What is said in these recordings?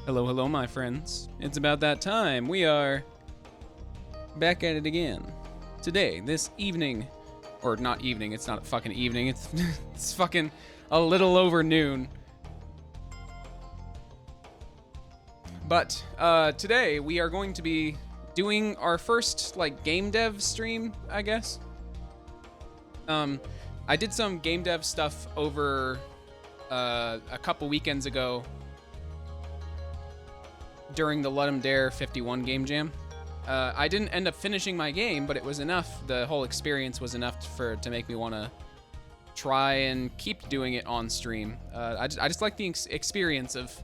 Hello, hello, my friends. It's about that time. We are back at it again. Today, this evening, or not evening, it's not fucking evening, it's, it's fucking a little over noon. But today, we are going to be doing our first, like, game dev stream, I guess. I did some game dev stuff over a couple weekends ago during the Let 'em Dare 51 game jam. I didn't end up finishing my game, but it was enough. The whole experience was enough to make me want to try and keep doing it on stream. I just like the experience of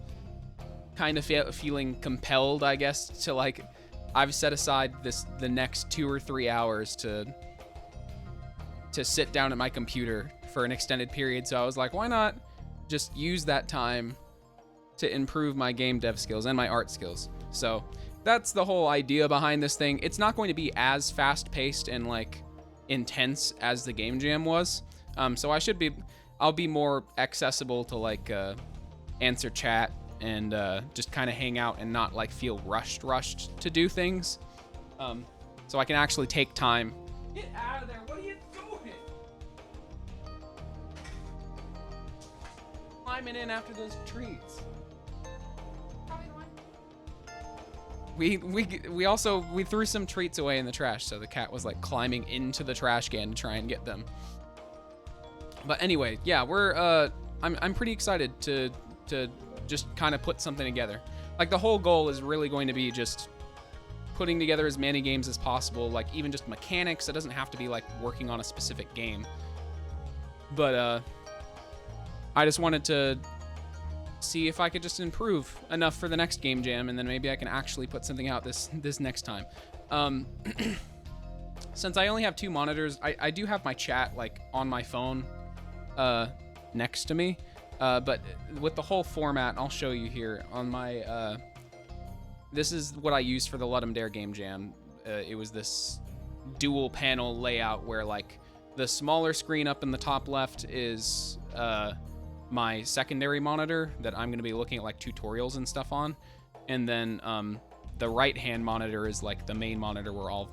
kind of feeling compelled, I guess, to like, I've set aside the next 2 or 3 hours to sit down at my computer for an extended period. So I was like, why not just use that time to improve my game dev skills and my art skills. So that's the whole idea behind this thing. It's not going to be as fast-paced and like intense as the game jam was. So I'll be more accessible to like answer chat and just kind of hang out and not like feel rushed to do things. So I can actually take time. Get out of there! What are you doing? Climbing in after those treats. We threw some treats away in the trash, so the cat was like climbing into the trash can to try and get them. But anyway, yeah, I'm pretty excited to just kind of put something together. Like the whole goal is really going to be just putting together as many games as possible, like even just mechanics. It doesn't have to be like working on a specific game. But I just wanted to see if I could just improve enough for the next game jam, and then maybe I can actually put something out this next time. Since I only have 2 monitors, I do have my chat like on my phone next to me, but with the whole format, I'll show you here on my this is what I used for the Let 'em Dare game jam. It was this dual panel layout where like the smaller screen up in the top left is my secondary monitor that I'm going to be looking at like tutorials and stuff on, and then the right hand monitor is like the main monitor where all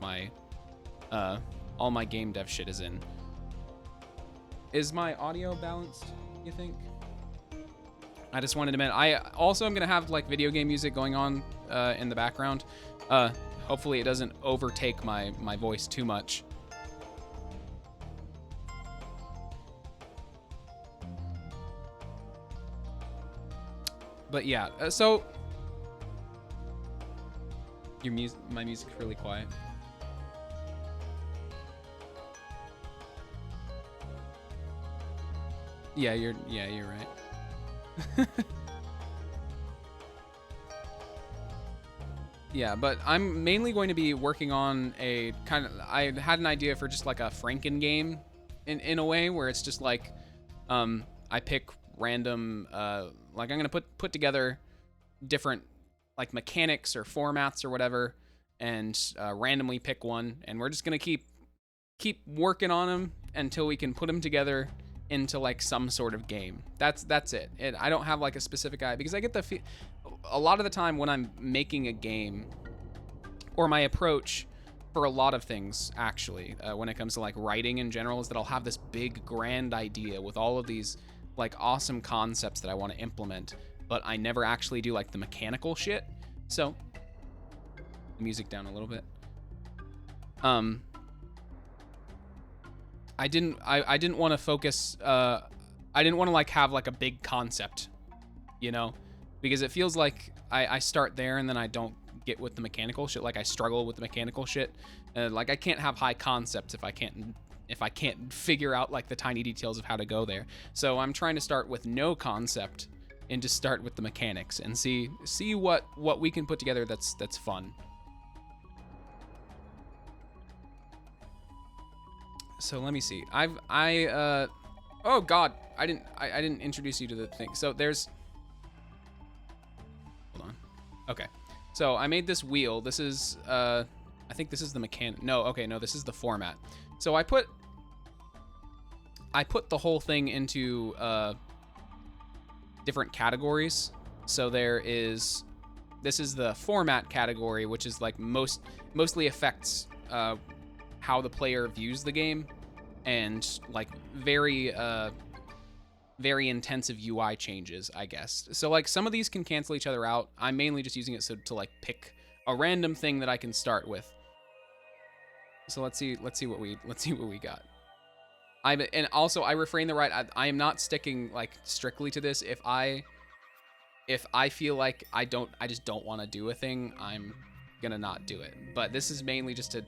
my game dev shit is in. Is my audio balanced, you think? I just wanted to mention, I also am going to have like video game music going on in the background. Hopefully it doesn't overtake my voice too much. But yeah, so my music's really quiet. Yeah, you're right. Yeah, but I'm mainly going to be working on a kind of, I had an idea for just like a Franken game in a way where it's just like I pick random like I'm gonna put together different like mechanics or formats or whatever, and randomly pick one, and we're just gonna keep working on them until we can put them together into like some sort of game. That's it. I don't have like a specific idea, because I get a lot of the time when I'm making a game, or my approach for a lot of things actually when it comes to like writing in general, is that I'll have this big grand idea with all of these like awesome concepts that I want to implement, but I never actually do like the mechanical shit. So music down a little bit. I didn't want to focus I didn't want to like have like a big concept, you know, because it feels like I start there and then I don't get with the mechanical shit. Like I struggle with the mechanical shit. Like I can't have high concepts if I can't figure out like the tiny details of how to go there. So I'm trying to start with no concept and just start with the mechanics and see what we can put together that's fun. So let me see. Oh god, I didn't introduce you to the thing. So there's, hold on. Okay. So I made this wheel. This is I think this is the mechanic. No, okay, no, this is the format. So I put the whole thing into different categories. So there is This is the format category, which is like mostly affects how the player views the game, and like very intensive UI changes, I guess. So like some of these can cancel each other out. I'm mainly just using it to like pick a random thing that I can start with. So let's see what we got. And also I refrain the right. I am not sticking like strictly to this. If I feel like I just don't want to do a thing, I'm gonna not do it. But this is mainly just to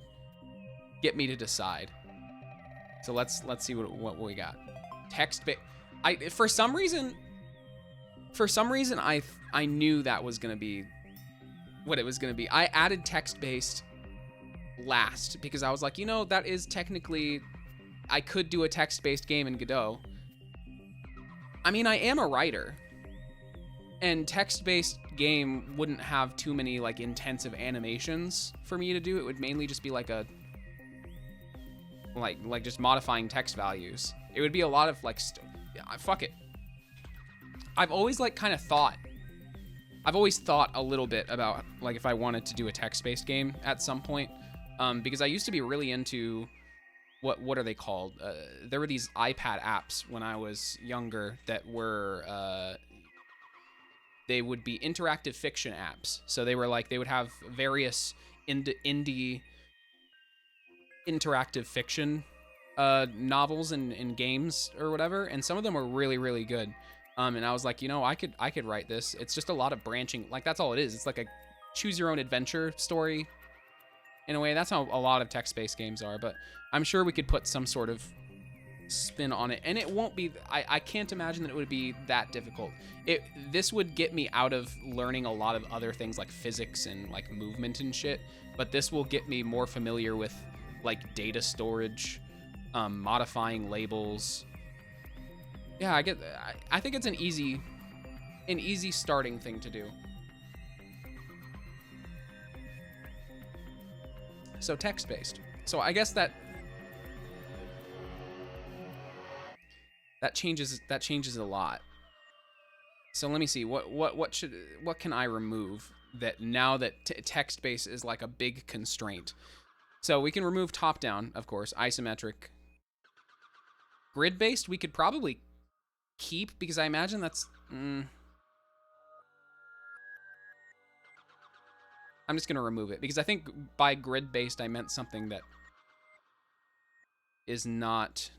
get me to decide. So let's see what we got. Text-based. For some reason I knew that was gonna be what it was gonna be. I added text-based last because I was like, you know, that is technically, I could do a text-based game in Godot. I mean, I am a writer, and text-based game wouldn't have too many like intensive animations for me to do. It would mainly just be like a like just modifying text values. It would be a lot of like fuck it. I've always like kind of thought a little bit about like if I wanted to do a text-based game at some point, because I used to be really into what are they called? There were these iPad apps when I was younger that were they would be interactive fiction apps. So they were like, they would have various indie interactive fiction novels and games or whatever, and some of them were really, really good. And I was like, you know, I could write this. It's just a lot of branching. Like, that's all it is. It's like a choose your own adventure story in a way. That's how a lot of text-based games are, but I'm sure we could put some sort of spin on it, and it won't be, I can't imagine that it would be that difficult. This would get me out of learning a lot of other things like physics and like movement and shit, but this will get me more familiar with like data storage, modifying labels. Yeah, I think it's an easy starting thing to do. So text-based. So I guess that changes a lot. So let me see, what can I remove that now that text-based is like a big constraint. So we can remove top-down, of course, isometric. Grid-based we could probably keep, because I imagine that's I'm just gonna remove it, because I think by grid-based I meant something that is not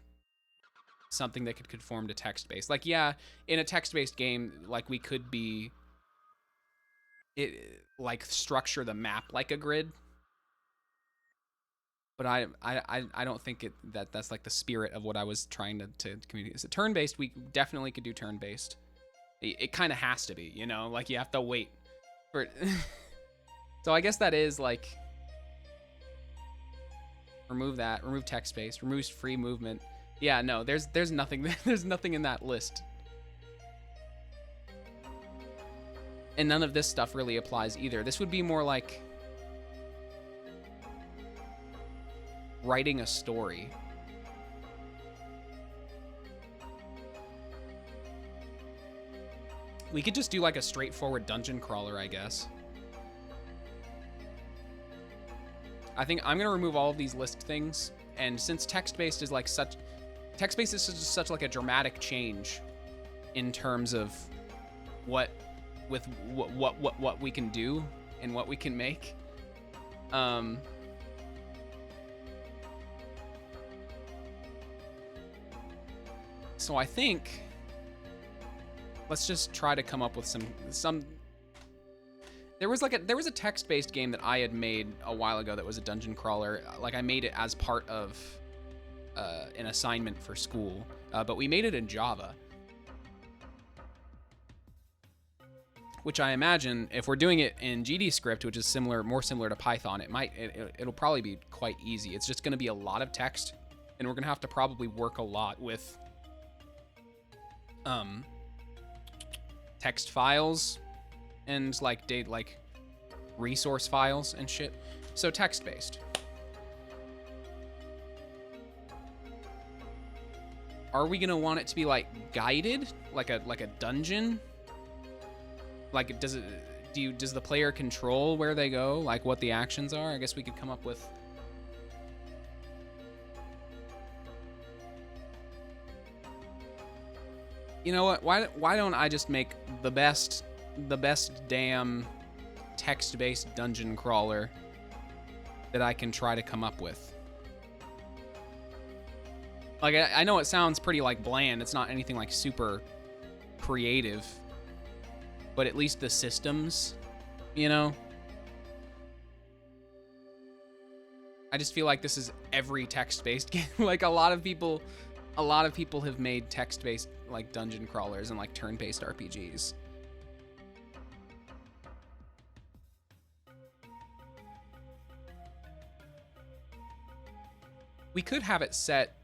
something that could conform to text-based. Like, yeah, in a text-based game, like, we could like structure the map like a grid, but I don't think that's like the spirit of what I was trying to communicate. So turn-based, we definitely could do turn-based. It kind of has to be, you know, like you have to wait for it. So I guess that is like, remove that, remove text-based, remove free movement. Yeah, no, there's nothing in that list. And none of this stuff really applies either. This would be more like writing a story. We could just do like a straightforward dungeon crawler, I guess. I think I'm gonna remove all of these list things, and since text-based is like such like a dramatic change in terms of what we can do and what we can make. So I think let's just try to come up with some. There was a text-based game that I had made a while ago that was a dungeon crawler. Like, I made it as part of an assignment for school, but we made it in Java, which I imagine if we're doing it in GDScript, which is more similar to Python, it'll probably be quite easy. It's just going to be a lot of text, and we're going to have to probably work a lot with text files and like resource files and shit. So text-based. Are we gonna want it to be like guided, like a dungeon? Like, does does the player control where they go, like what the actions are? I guess we could come up with. You know what? Why don't I just make the best damn text-based dungeon crawler that I can try to come up with? Like, I know it sounds pretty like bland. It's not anything like super creative, but at least the systems, you know? I just feel like this is every text-based game. Like a lot of people have made text-based like dungeon crawlers and like turn-based RPGs. We could have it set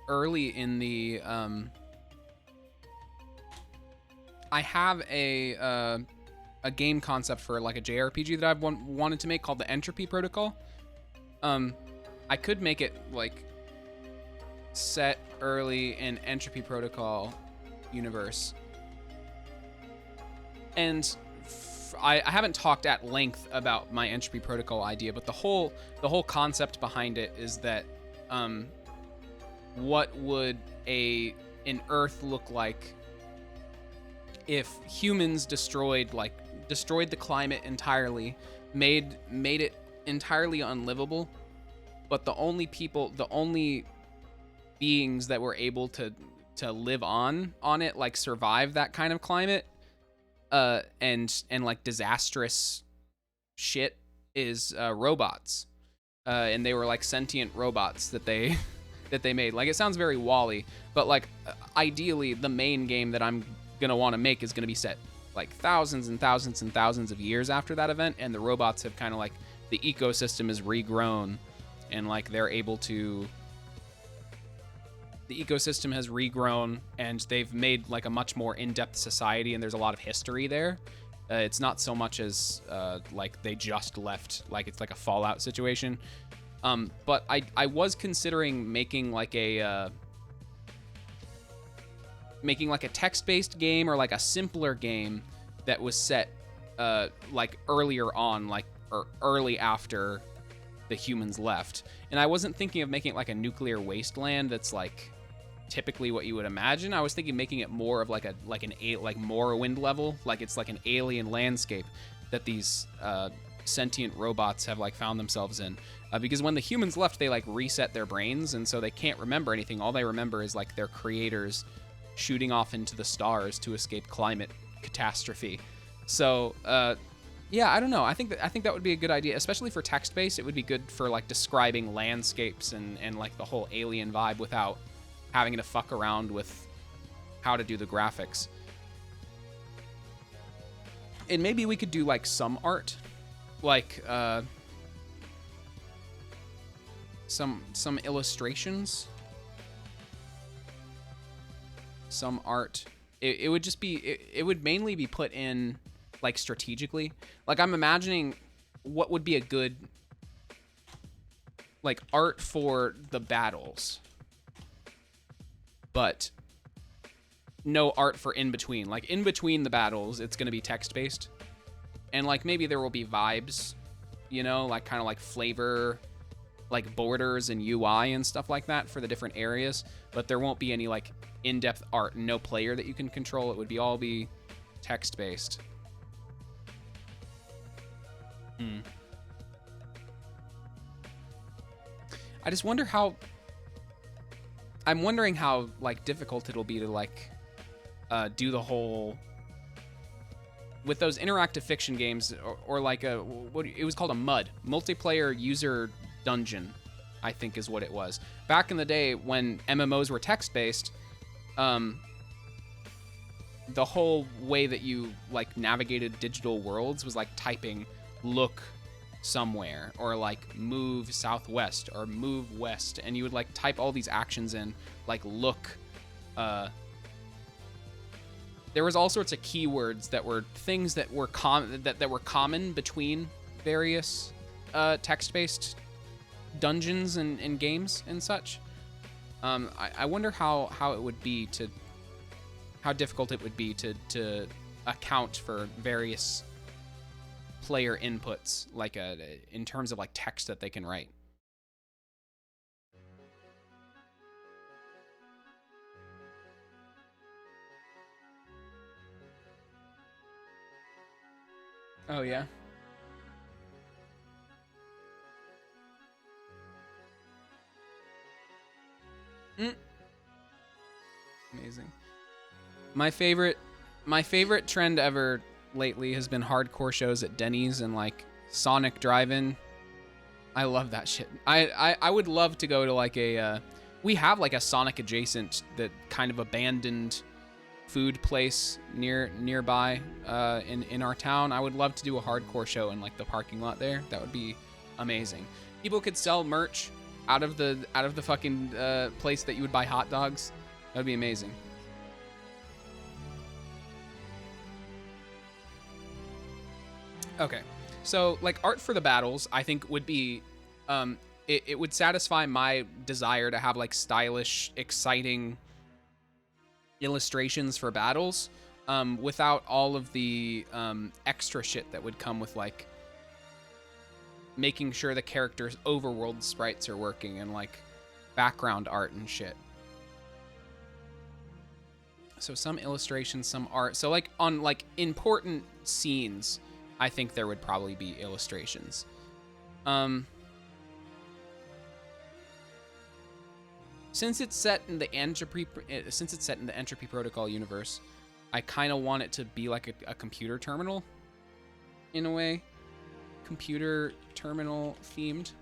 early in the I have a game concept for like a JRPG that I've wanted to make called the Entropy Protocol. I could make it like set early in Entropy Protocol universe, and I haven't talked at length about my Entropy Protocol idea, but the whole concept behind it is that what would an Earth look like if humans destroyed the climate entirely, made it entirely unlivable, but the only beings that were able to live on it, like survive that kind of climate, and like disastrous shit, is robots, and they were like sentient robots that they made. Like, it sounds very WALL-E, but like ideally the main game that I'm gonna want to make is gonna be set like thousands and thousands and thousands of years after that event, and the robots have kind of like, the ecosystem is regrown, and like they're able to, the ecosystem has regrown, and they've made like a much more in-depth society, and there's a lot of history there. It's not so much as like they just left, like it's like a Fallout situation. But I was considering making like a text-based game, or like a simpler game that was set like earlier on, like, or early after the humans left. And I wasn't thinking of making it like a nuclear wasteland that's like typically what you would imagine. I was thinking making it more of like an Morrowind level, like it's like an alien landscape that these sentient robots have like found themselves in, because when the humans left, they like reset their brains, and so they can't remember anything. All they remember is like their creators shooting off into the stars to escape climate catastrophe. So yeah, I don't know. I think that would be a good idea, especially for text-based. It would be good for like describing landscapes and like the whole alien vibe without having to fuck around with how to do the graphics. And maybe we could do like some art, like some illustrations, some art. It would just be, it would mainly be put in like strategically. Like, I'm imagining what would be a good like art for the battles, but no art for in between. Like, in between the battles, it's going to be text based, and like maybe there will be vibes, you know, like kind of like flavor, like borders and UI and stuff like that for the different areas, but there won't be any like in-depth art, no player that you can control. It would be all be text based. I just wonder how, I'm wondering how like difficult it'll be to like do the whole, with those interactive fiction games, or like a, what it was called, a MUD, multiplayer user dungeon, I think is what it was. Back in the day when MMOs were text-based, the whole way that you like navigated digital worlds was like typing look somewhere, or like move southwest or move west, and you would like type all these actions in, like look. There was all sorts of keywords that were things that were common between various text-based dungeons and games and such. I wonder how it would be to, how difficult it would be to account for various player inputs, like in terms of like text that they can write. Oh yeah. Amazing. My favorite trend ever lately has been hardcore shows at Denny's and like Sonic Drive-In. I love that shit. I would love to go to like a we have like a Sonic adjacent, that kind of abandoned food place nearby in our town. I would love to do a hardcore show in like the parking lot there. That would be amazing. People could sell merch out of the fucking place that you would buy hot dogs. That would be amazing. Okay, so like art for the battles, I think would be, it would satisfy my desire to have like stylish, exciting illustrations for battles, without all of the extra shit that would come with like making sure the characters' overworld sprites are working and like background art and shit. So some illustrations, some art. So like on like important scenes, I think there would probably be illustrations. Since it's set in the entropy protocol universe, I kind of want it to be like a computer terminal in a way. Computer terminal themed.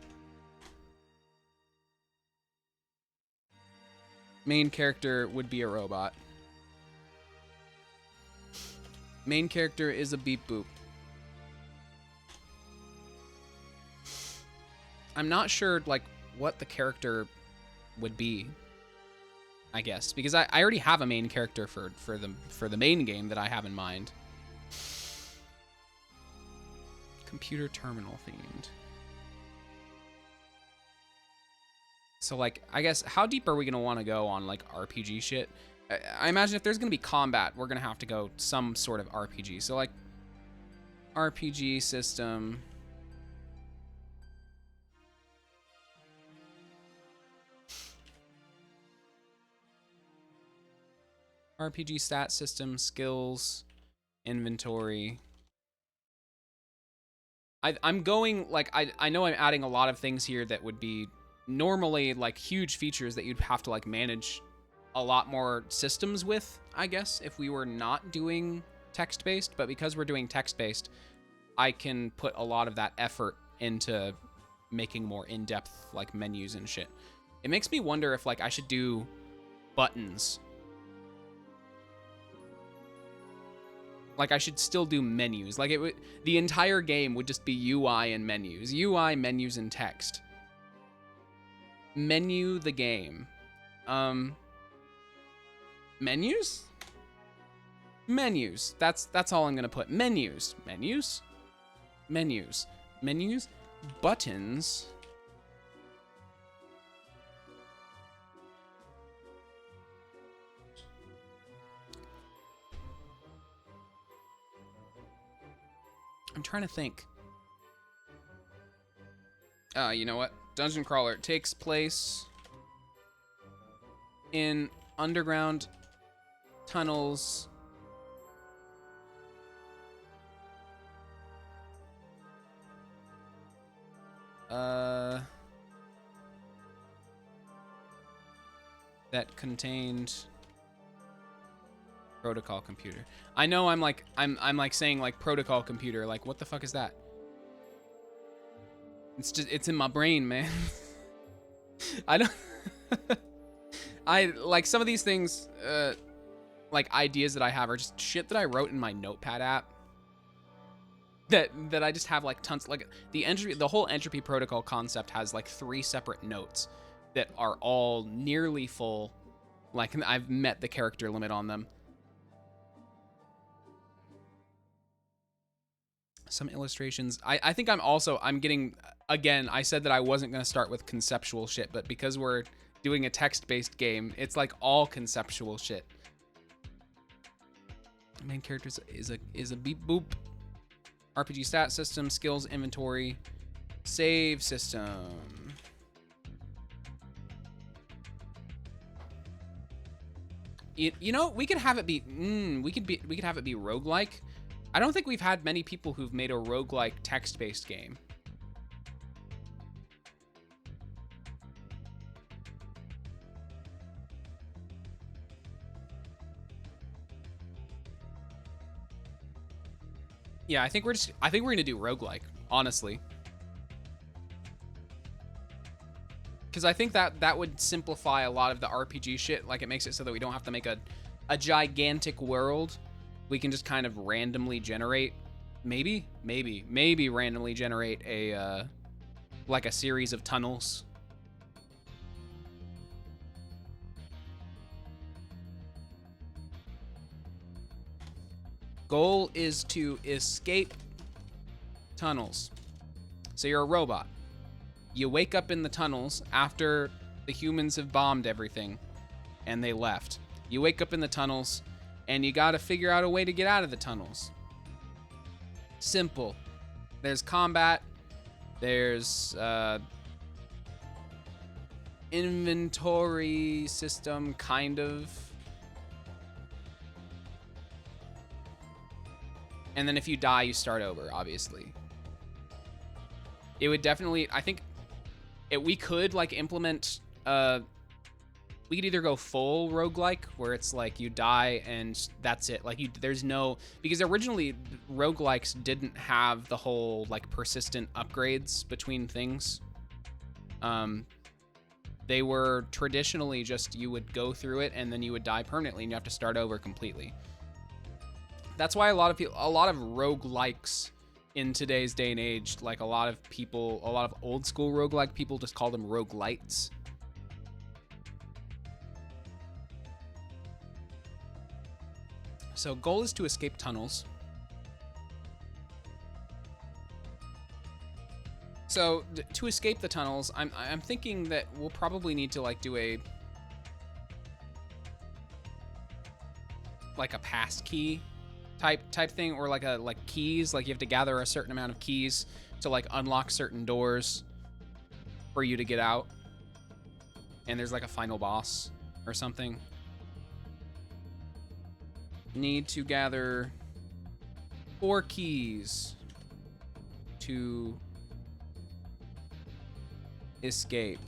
Main character would be a robot. Main character is a beep boop. I'm not sure like what the character would be, I guess, because I already have a main character for the main game that I have in mind. Computer terminal themed. So like, I guess, how deep are we gonna want to go on like RPG shit? I imagine if there's gonna be combat, we're gonna have to go some sort of RPG. So like, RPG system. RPG stat system, skills, inventory. I'm going, like, I know I'm adding a lot of things here that would be normally, like, huge features that you'd have to, like, manage a lot more systems with, I guess, if we were not doing text-based. But because we're doing text-based, I can put a lot of that effort into making more in-depth, like, menus and shit. It makes me wonder if, like, I should do buttons. Like, I should still do menus. Like, the entire game would just be UI and menus. UI, menus, and text. Menu the game. Menus? Menus. That's all I'm gonna put. Menus. Menus? Menus. Menus? Buttons. I'm trying to think. You know what? Dungeon Crawler takes place in underground tunnels. That contained protocol computer. I know I'm like saying like protocol computer, like what the fuck is that? It's in my brain, man. I don't I like some of these things, like ideas that I have are just shit that I wrote in my notepad app that I just have like tons, like the whole entropy protocol concept has like 3 separate notes that are all nearly full. Like I've met the character limit on them. Some illustrations. I think I'm getting, again, I said that I wasn't going to start with conceptual shit, but because we're doing a text-based game, it's like all conceptual shit. The main character is a beep boop. RPG stat system, skills, inventory, save system. You know, we could have it be we could have it be roguelike. I don't think we've had many people who've made a roguelike text-based game. Yeah, I think we're gonna do roguelike, honestly. Because I think that would simplify a lot of the RPG shit. Like, it makes it so that we don't have to make a gigantic world. We can just kind of randomly generate, maybe randomly generate a, like a series of tunnels. Goal is to escape tunnels. So you're a robot. You wake up in the tunnels after the humans have bombed everything and they left. You wake up in the tunnels and you gotta figure out a way to get out of the tunnels. Simple. There's combat. There's inventory system, kind of. And then if you die, you start over, obviously. It would definitely, I think, we could, like, implement, we could either go full roguelike, where it's like you die and that's it. Like, there's no, because originally roguelikes didn't have the whole, like, persistent upgrades between things. They were traditionally just, you would go through it and then you would die permanently and you have to start over completely. That's why a lot of roguelikes in today's day and age, like a lot of old school roguelike people just call them roguelites. So goal is to escape tunnels. So to escape the tunnels, I'm thinking that we'll probably need to like do a pass key type thing, or like keys, like you have to gather a certain amount of keys to like unlock certain doors for you to get out, and there's like a final boss or something. Need to gather 4 keys to escape.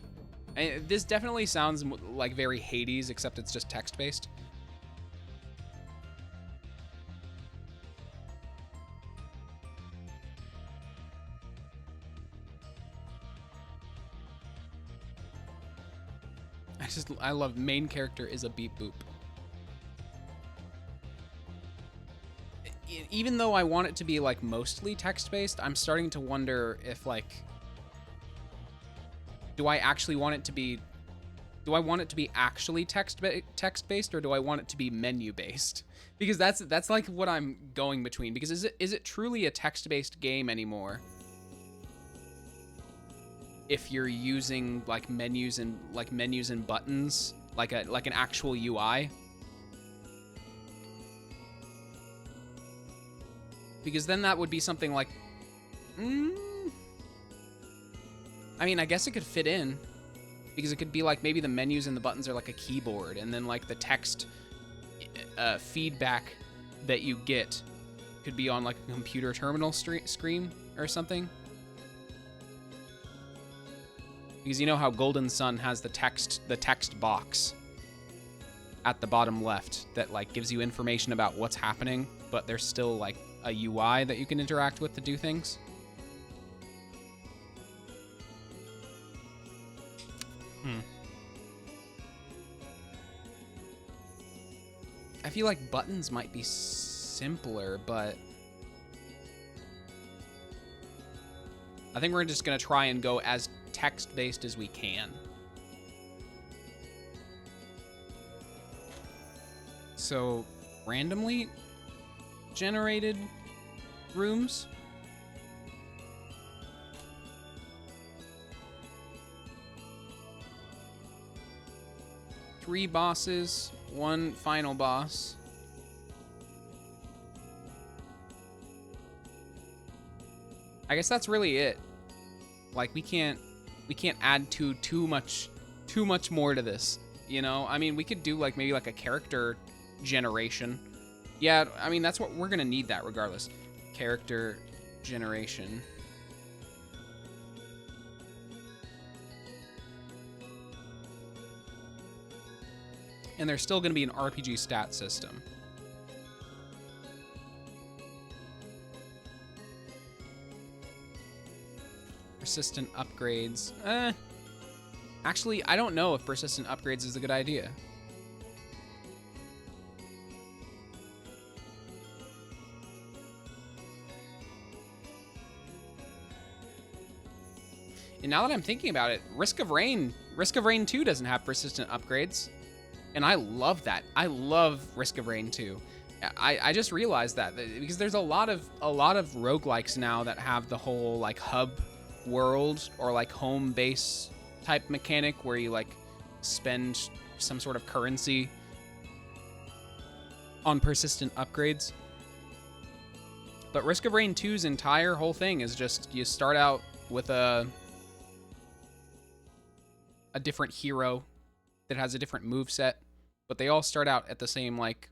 And this definitely sounds like very Hades, except it's just text-based. I love main character is a beep boop. Even though I want it to be like mostly text-based, I'm starting to wonder if like, do I want it to be actually text-based, or do I want it to be menu-based? Because that's like what I'm going between. Because is it truly a text-based game anymore if you're using like menus and buttons, like an actual UI? Because then that would be something like, I mean, I guess it could fit in, because it could be like maybe the menus and the buttons are like a keyboard, and then like the text feedback that you get could be on like a computer terminal screen or something. Because you know how Golden Sun has the text box at the bottom left that like gives you information about what's happening, but there's still like a UI that you can interact with to do things. I feel like buttons might be simpler, but I think we're just gonna try and go as text-based as we can. So, randomly generated rooms. Three bosses, 1 final boss. I guess that's really it. Like, we can't add too much more to this, you know? I mean, we could do like maybe like a character generation. Yeah, I mean, that's what we're gonna need, that regardless. Character generation. And there's still gonna be an RPG stat system. Persistent upgrades. Actually, I don't know if persistent upgrades is a good idea. And now that I'm thinking about it, Risk of Rain 2 doesn't have persistent upgrades. And I love that. I love Risk of Rain 2. I just realized that because there's a lot of roguelikes now that have the whole like hub world or like home base type mechanic where you like spend some sort of currency on persistent upgrades. But Risk of Rain 2's entire whole thing is just you start out with a different hero that has a different move set, but they all start out at the same like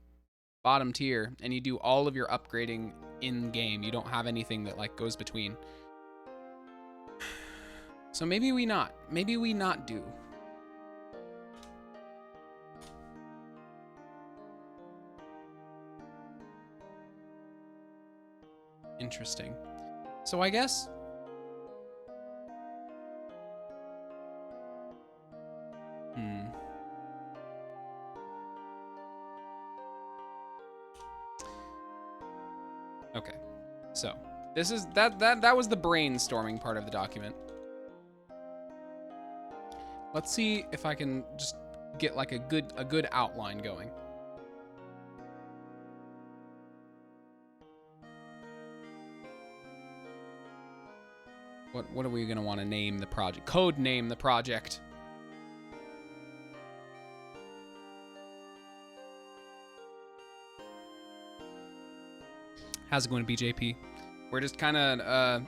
bottom tier, and you do all of your upgrading in game. You don't have anything that like goes between. So maybe we not do. Interesting. So I guess okay. So this is that was the brainstorming part of the document. Let's see if I can just get like a good outline going. What are we gonna want to name the project? Code name the project. How's it going, BJP? We're just kind of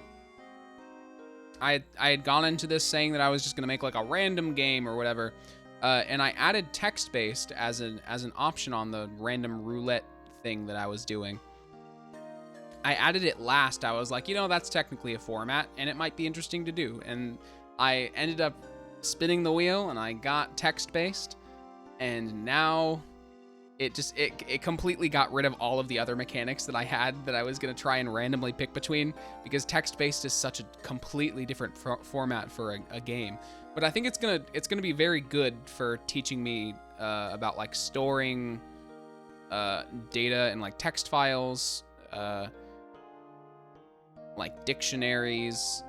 I had gone into this saying that I was just gonna make like a random game or whatever, and I added text-based as an option on the random roulette thing that I was doing. I added it last. I was like, you know, that's technically a format, and it might be interesting to do. And I ended up spinning the wheel, and I got text-based, and now it completely got rid of all of the other mechanics that I had that I was gonna try and randomly pick between, because text-based is such a completely different format for a game. But I think it's gonna be very good for teaching me about like storing data in like text files, like dictionaries,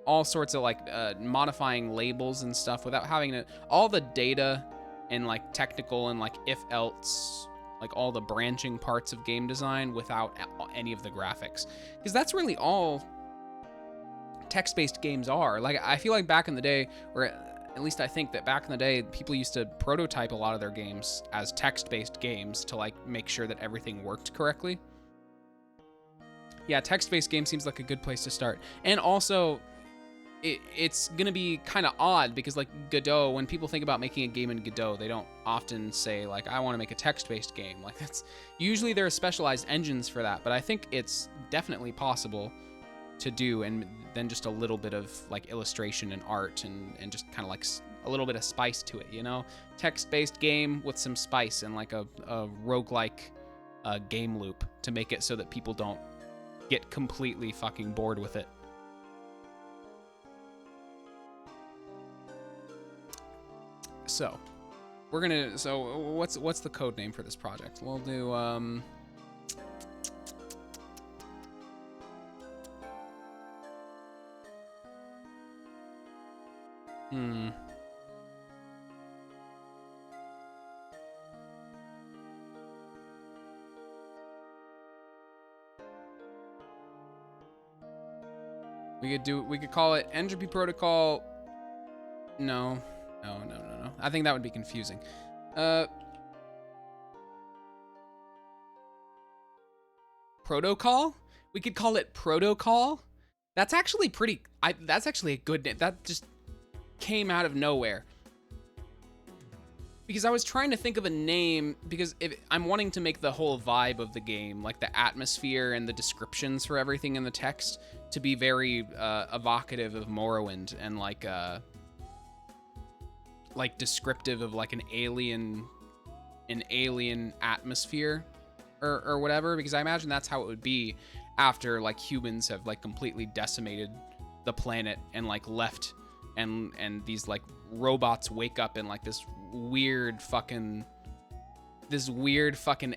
all sorts of like modifying labels and stuff without having to, all the data and like technical and like if else, like all the branching parts of game design without any of the graphics, because that's really all text-based games are. Like, I feel like back in the day, or at least I think that back in the day, people used to prototype a lot of their games as text-based games to like make sure that everything worked correctly. Yeah, text-based game seems like a good place to start. And also, it's gonna be kind of odd because like Godot, when people think about making a game in Godot, they don't often say like, I want to make a text-based game. Like, that's usually there are specialized engines for that, but I think it's definitely possible to do, and then just a little bit of like illustration and art and just kind of like a little bit of spice to it, you know? Text-based game with some spice and like a roguelike game loop to make it so that people don't get completely fucking bored with it. So, we're gonna, so what's the code name for this project? We'll do, we could call it Entropy Protocol. No. I think that would be confusing. Protocol? We could call it Protocol? That's actually pretty. That's actually a good name. That just came out of nowhere. Because I was trying to think of a name, because I'm wanting to make the whole vibe of the game, like the atmosphere and the descriptions for everything in the text, to be very evocative of Morrowind and like descriptive of like an alien atmosphere or whatever, because I imagine that's how it would be after like humans have like completely decimated the planet and like left, and these like robots wake up in like this weird fucking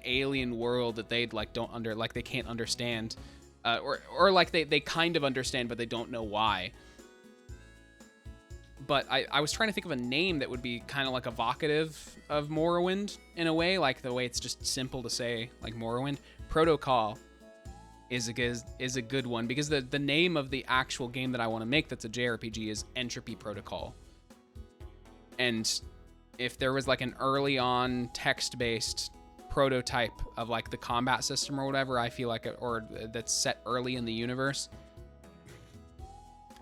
alien world that they like they can't understand, or like they kind of understand but they don't know why. But I was trying to think of a name that would be kind of like evocative of Morrowind in a way, like the way it's just simple to say, like Morrowind. Protocol is a good one, because the name of the actual game that I want to make that's a JRPG is Entropy Protocol. And if there was like an early on text-based prototype of like the combat system or whatever, I feel like or that's set early in the universe,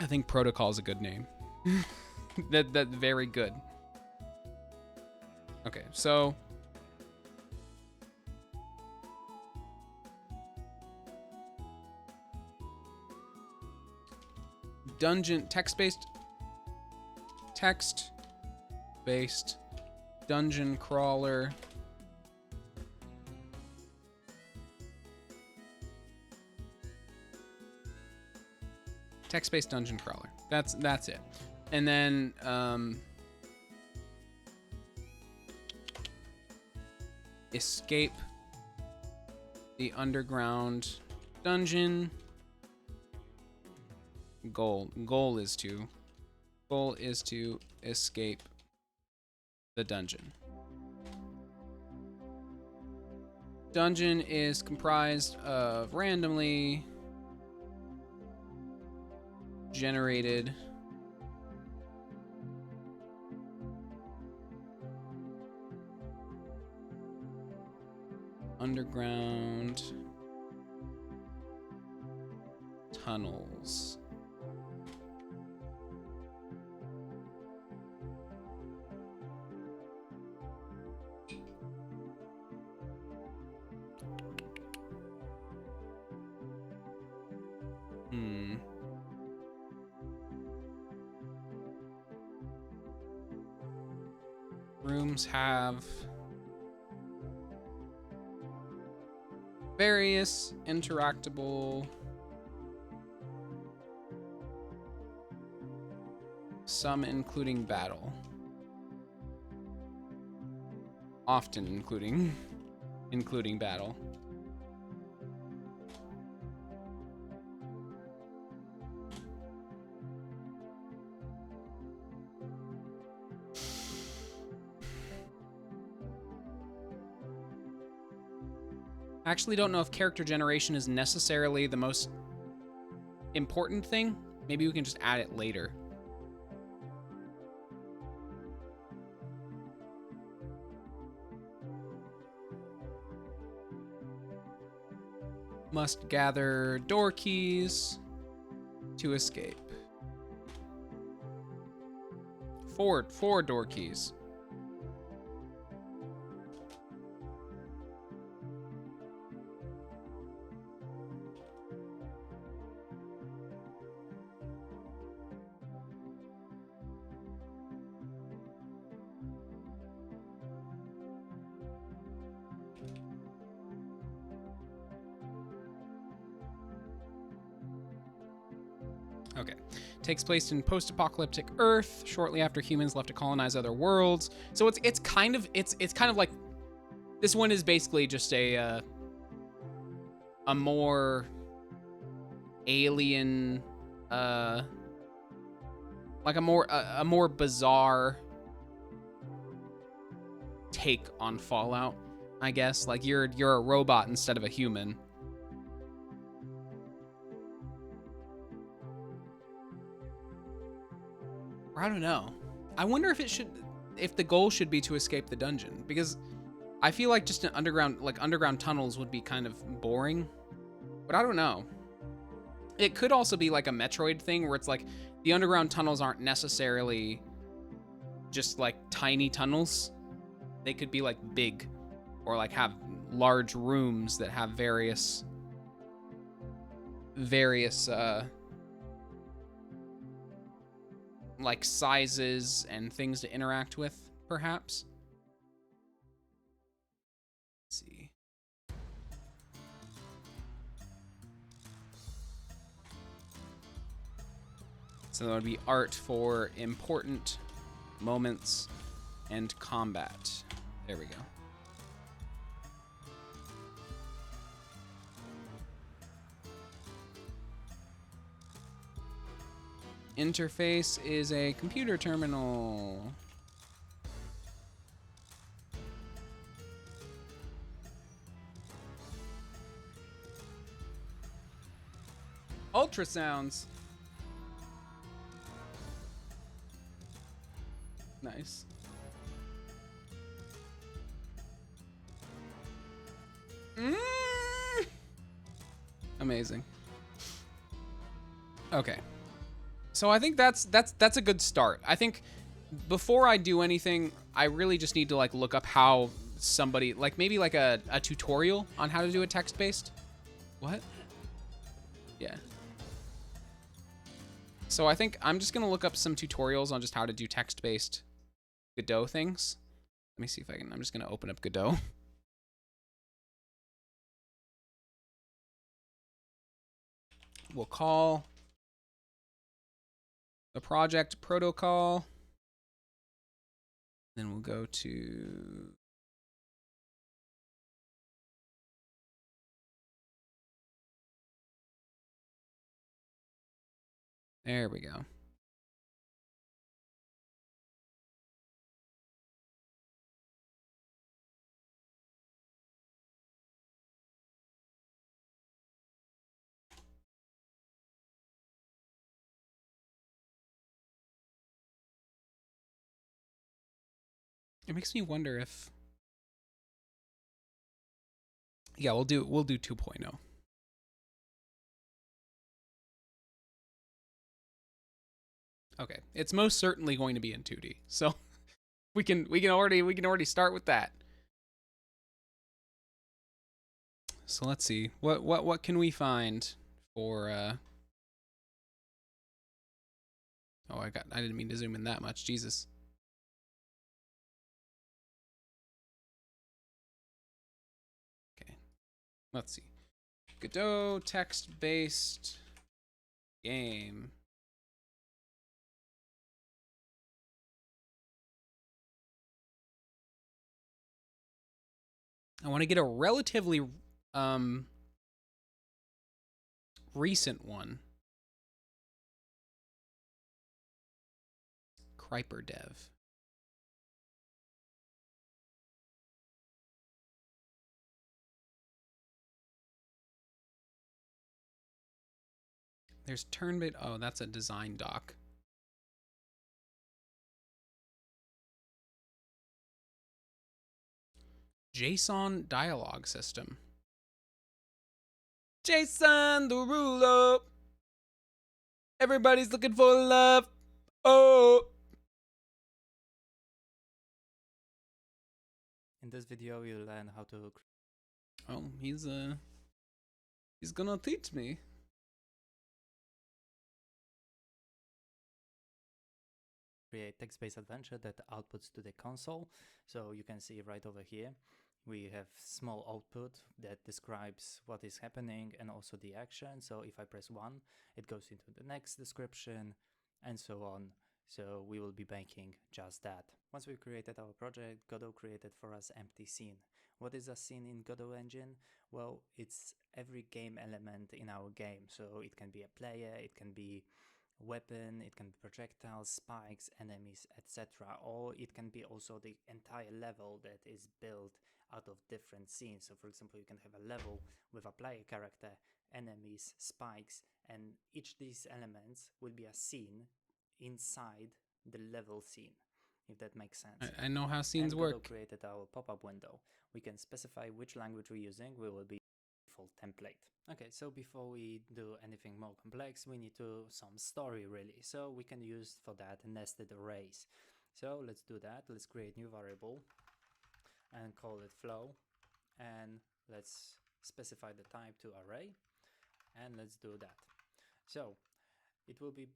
I think Protocol is a good name. That's very good. Okay, so dungeon text-based dungeon crawler. Text-based dungeon crawler. That's it. And then escape the underground dungeon. Goal is to escape the dungeon. Dungeon is comprised of randomly generated underground tunnels. Rooms have various interactable, some including battle, often including battle. I actually don't know if character generation is necessarily the most important thing. Maybe we can just add it later. Must gather door keys to escape. Four door keys. Okay. Takes place in post-apocalyptic Earth, shortly after humans left to colonize other worlds. So it's kind of like, this one is basically just a more alien, like a more bizarre take on Fallout, I guess. Like you're a robot instead of a human. I don't know. I wonder if the goal should be to escape the dungeon, because I feel like just underground tunnels would be kind of boring, but I don't know. It could also be like a Metroid thing where it's like the underground tunnels aren't necessarily just like tiny tunnels. They could be like big, or like have large rooms that have various like sizes and things to interact with, perhaps. Let's see. So that would be art for important moments and combat. There we go. Interface is a computer terminal. Ultrasounds. Nice. Amazing. Okay. So I think that's a good start. I think before I do anything, I really just need to like look up how somebody, like maybe like a tutorial on how to do a text-based. What? Yeah. So I think I'm just gonna look up some tutorials on just how to do text-based Godot things. Let me see if I can, I'm just gonna open up Godot. We'll call the project protocol. Then we'll go to there we go. It makes me wonder if, yeah, we'll do 2.0. Okay, it's most certainly going to be in 2D, so we can already start with that. So let's see, what can we find for oh, I didn't mean to zoom in that much, Jesus. Okay, let's see. Godot text-based game. I want to get a relatively recent one. Kryper Dev. There's Turnbit. Oh, that's a design doc. JSON dialogue system. Jason Derulo. Everybody's looking for love. Oh. In this video, you'll learn how to. Oh, he's gonna teach me. Create text-based adventure that outputs to the console. So you can see right over here, we have small output that describes what is happening and also the action. So if I press 1, it goes into the next description and so on. So we will be making just that. Once we created our project, Godot created for us empty scene. What is a scene in Godot engine? Well, it's every game element in our game. So it can be a player, it can be weapon, it can be projectiles, spikes, enemies, etc. Or it can be also the entire level that is built out of different scenes. So for example, you can have a level with a player character, enemies, spikes, and each of these elements will be a scene inside the level scene, if that makes sense. I know how scenes work. Godot created our pop-up window. We can specify which language we're using. We will be default template. Okay, so before we do anything more complex, we need to some story really. So we can use for that nested arrays. So let's do that. Let's create new variable and call it flow, and let's specify the type to array, and let's do that. So it will be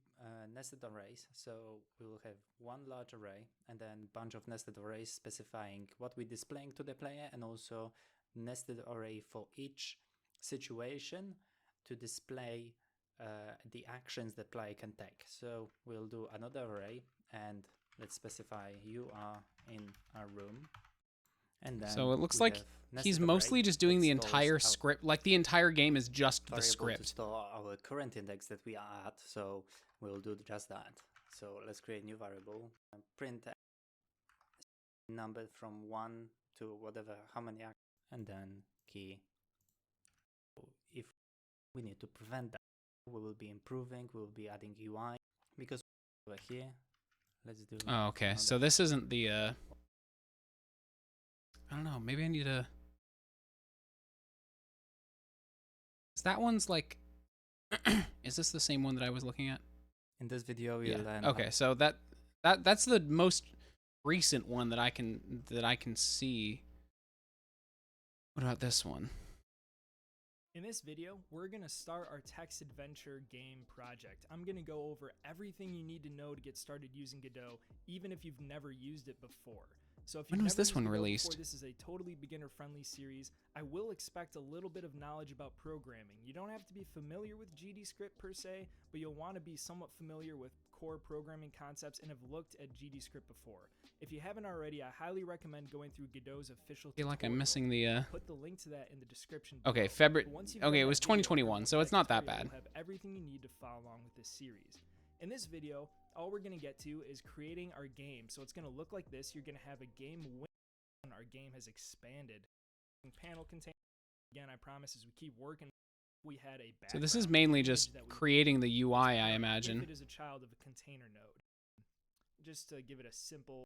nested arrays, so we will have one large array and then bunch of nested arrays specifying what we're displaying to the player, and also nested array for each situation to display the actions that player can take. So we'll do another array, and let's specify you are in a room. And then so it looks like he's mostly just doing the entire script, like the entire game is just the script. To store our current index that we are at, so we'll do just that. So let's create new variable and print number from 1 to whatever, how many, and then key. If we need to prevent that, we will be improving, we will be adding UI, because over here, let's do. Oh, okay. So this isn't the I don't know, maybe I need to... That one's like... Is this the same one that I was looking at? In this video, we'll learn. Okay, so that's the most recent one that I can see. What about this one? In this video, we're going to start our text adventure game project. I'm going to go over everything you need to know to get started using Godot, even if you've never used it before. So if when was this one released? Before, this is a totally beginner-friendly series. I will expect a little bit of knowledge about programming. You don't have to be familiar with GDScript per se, but you'll want to be somewhat familiar with core programming concepts and have looked at GDScript before. If you haven't already, I highly recommend going through Godot's official tutorial. I feel like I'm missing the Put the link to that in the description below. Okay, February. Okay, it was 2021, so it's not that bad. You'll have everything you need to follow along with this series. In this video, all we're going to get to is creating our game. So it's going to look like this. You're going to have a game window. Our game has expanded. Panel container. Again, I promise as we keep working, we had a background. So this is mainly just creating the UI, I imagine. If it is a child of a container node. Just to give it a simple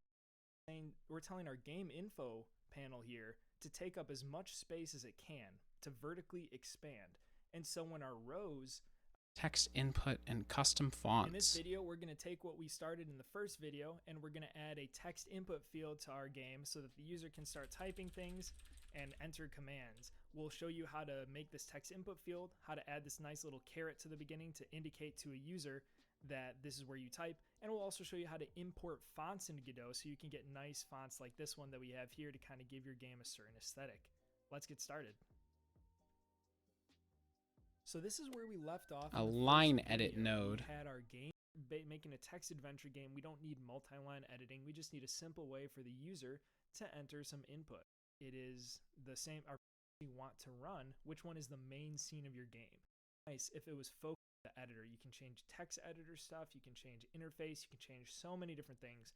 thing, we're telling our game info panel here to take up as much space as it can, to vertically expand. And so when our rows... Text input and custom fonts. In this video, we're going to take what we started in the first video, and we're going to add a text input field to our game so that the user can start typing things and enter commands. We'll show you how to make this text input field, how to add this nice little caret to the beginning to indicate to a user that this is where you type, and we'll also show you how to import fonts into Godot so you can get nice fonts like this one that we have here to kind of give your game a certain aesthetic. Let's get started. So this is where we left off. A line edit node. We had our game making a text adventure game. We don't need multi-line editing. We just need a simple way for the user to enter some input. It is the same we want to run. Which one is the main scene of your game? Nice if it was focused on the editor. You can change text editor stuff. You can change interface. You can change so many different things.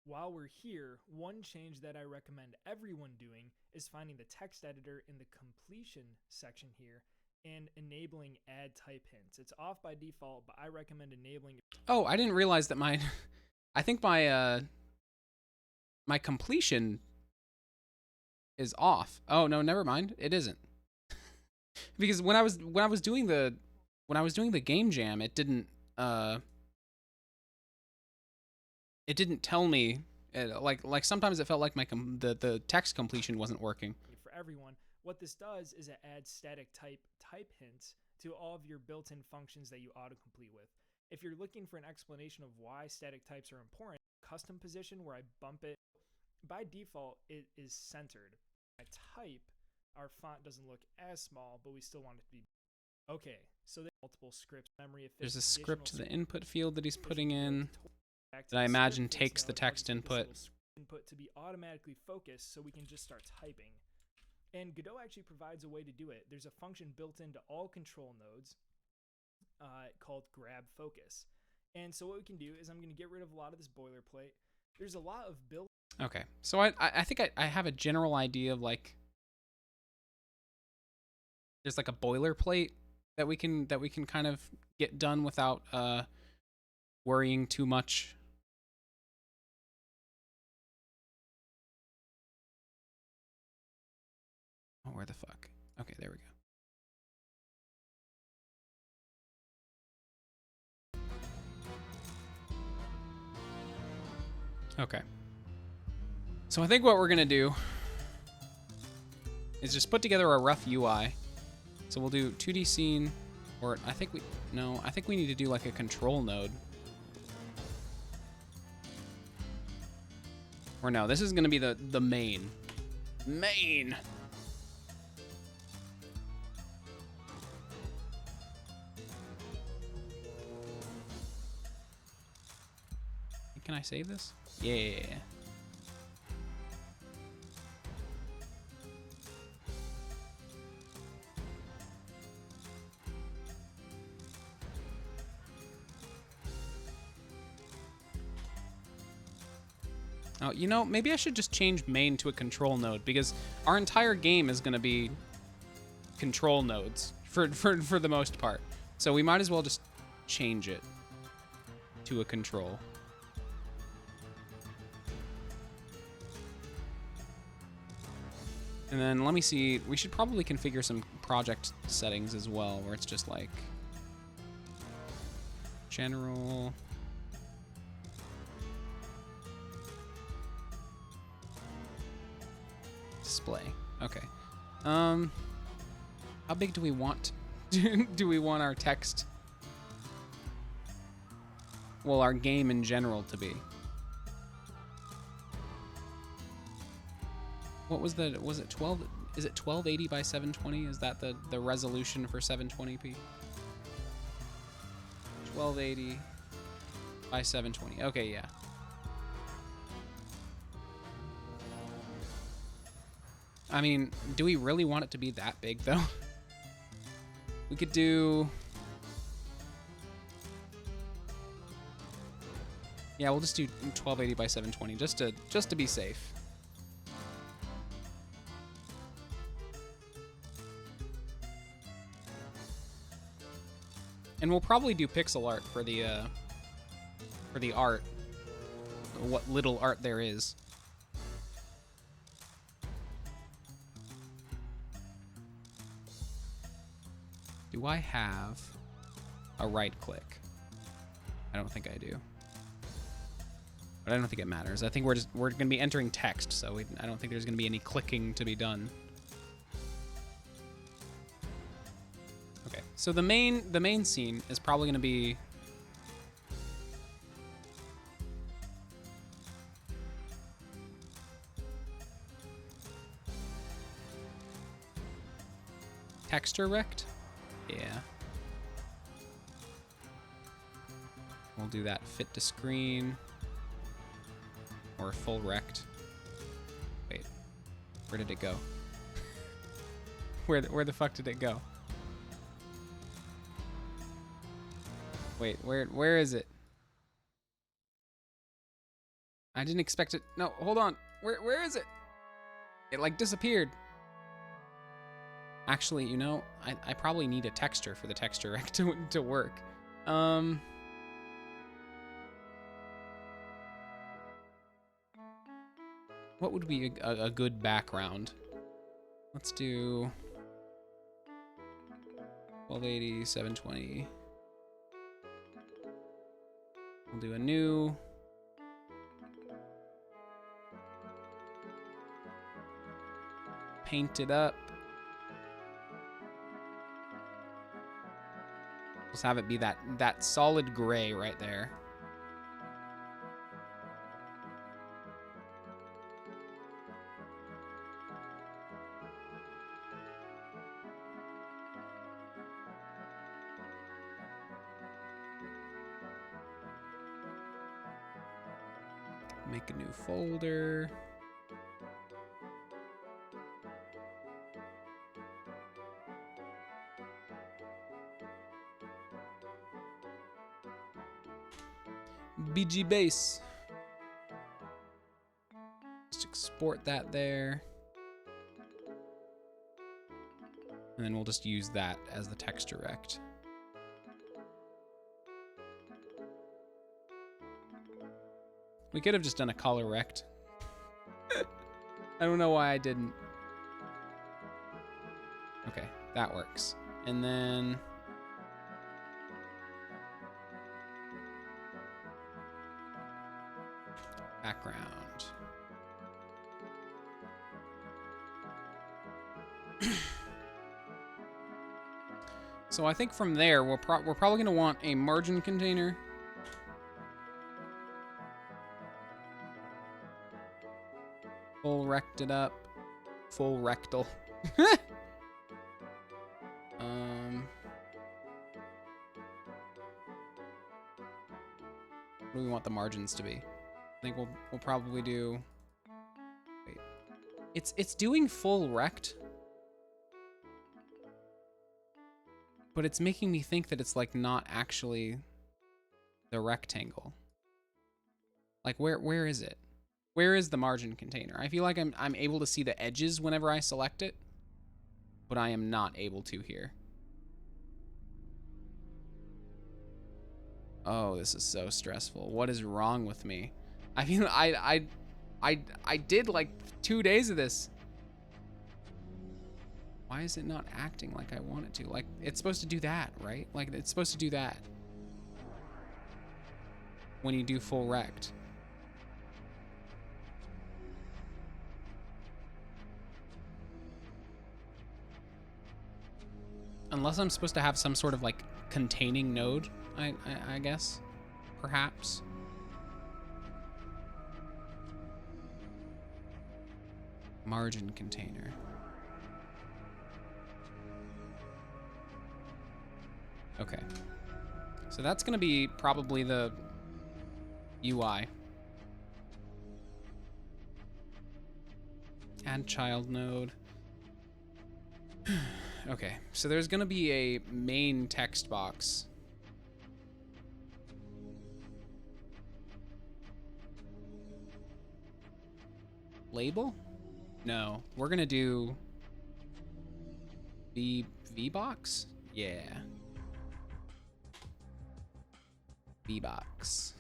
While we're here, one change that I recommend everyone doing is finding the text editor in the completion section here and enabling add type hints. It's off by default, but I recommend enabling it. Oh, I didn't realize that my I think my my completion is off. Oh no, never mind. It isn't. Because when I was doing the game jam, it didn't tell me like sometimes it felt like the text completion wasn't working. For everyone, what this does is it adds static type hints to all of your built-in functions that you autocomplete with. If you're looking for an explanation of why static types are important, custom position where I bump it, by default it is centered. I type, our font doesn't look as small, but we still want it to be. Okay, so there's multiple scripts, memory efficient. There's a script to the input field that he's putting in that I imagine takes the text input to be automatically focused so we can just start typing. And Godot actually provides a way to do it. There's a function built into all control nodes called grab focus. And so what we can do is I'm going to get rid of a lot of this boilerplate. There's a lot of built. Okay, so I think I have a general idea of like there's like a boilerplate that we can kind of get done without worrying too much. Oh, where the fuck? Okay, there we go. Okay. So I think what we're gonna do is just put together a rough UI. So we'll do 2D scene, or I think we need to do like a control node. Or no, this is gonna be the main. Main! Can I save this? Yeah. Oh, you know, maybe I should just change main to a control node, because our entire game is going to be control nodes for the most part. So we might as well just change it to a control. And then let me see, we should probably configure some project settings as well, where it's just like general. Display. Okay. How big do we want? Do we want our text? Well, our game in general to be. What was the? Was it 12? Is it 1280 by 720? Is that the resolution for 720p? 1280 by 720. Okay, yeah. I mean, do we really want it to be that big, though? We could do... Yeah, we'll just do 1280 by 720, just to be safe. And we'll probably do pixel art for the art. What little art there is. Do I have a right click? I don't think I do. But I don't think it matters. I think we're gonna be entering text, so I don't think there's gonna be any clicking to be done. Okay, so the main scene is probably gonna be texture rect. Yeah. We'll do that fit to screen or full rect. Wait, where did it go? Where the fuck did it go? Wait, where is it? I didn't expect it. No, hold on. Where is it? It like disappeared. Actually, you know, I probably need a texture for the texture rec to work. What would be a good background? Let's do 1280, 720. We'll do a new. Paint it up. Just have it be that solid gray right there. Make a new folder. BG base. Just export that there. And then we'll just use that as the texture rect. We could have just done a color rect. I don't know why I didn't. Okay, that works. And then background. So I think from there, we're probably going to want a margin container. Full rected up. Full rectal. What do we want the margins to be? I think we'll probably do... Wait. It's doing full rect. But it's making me think that it's like not actually the rectangle. Like where is it? Where is the margin container? I feel like I'm able to see the edges whenever I select it, but I am not able to here. Oh, this is so stressful. What is wrong with me? I mean, I did like 2 days of this. Why is it not acting like I want it to? Like, it's supposed to do that, right? Like, it's supposed to do that when you do full rect. Unless I'm supposed to have some sort of, like, containing node, I guess. Perhaps. Margin container. Okay. So that's going to be probably the UI. Add child node. Okay, so there's going to be a main text box. Label? No, we're going to do V-box? Yeah. V-box.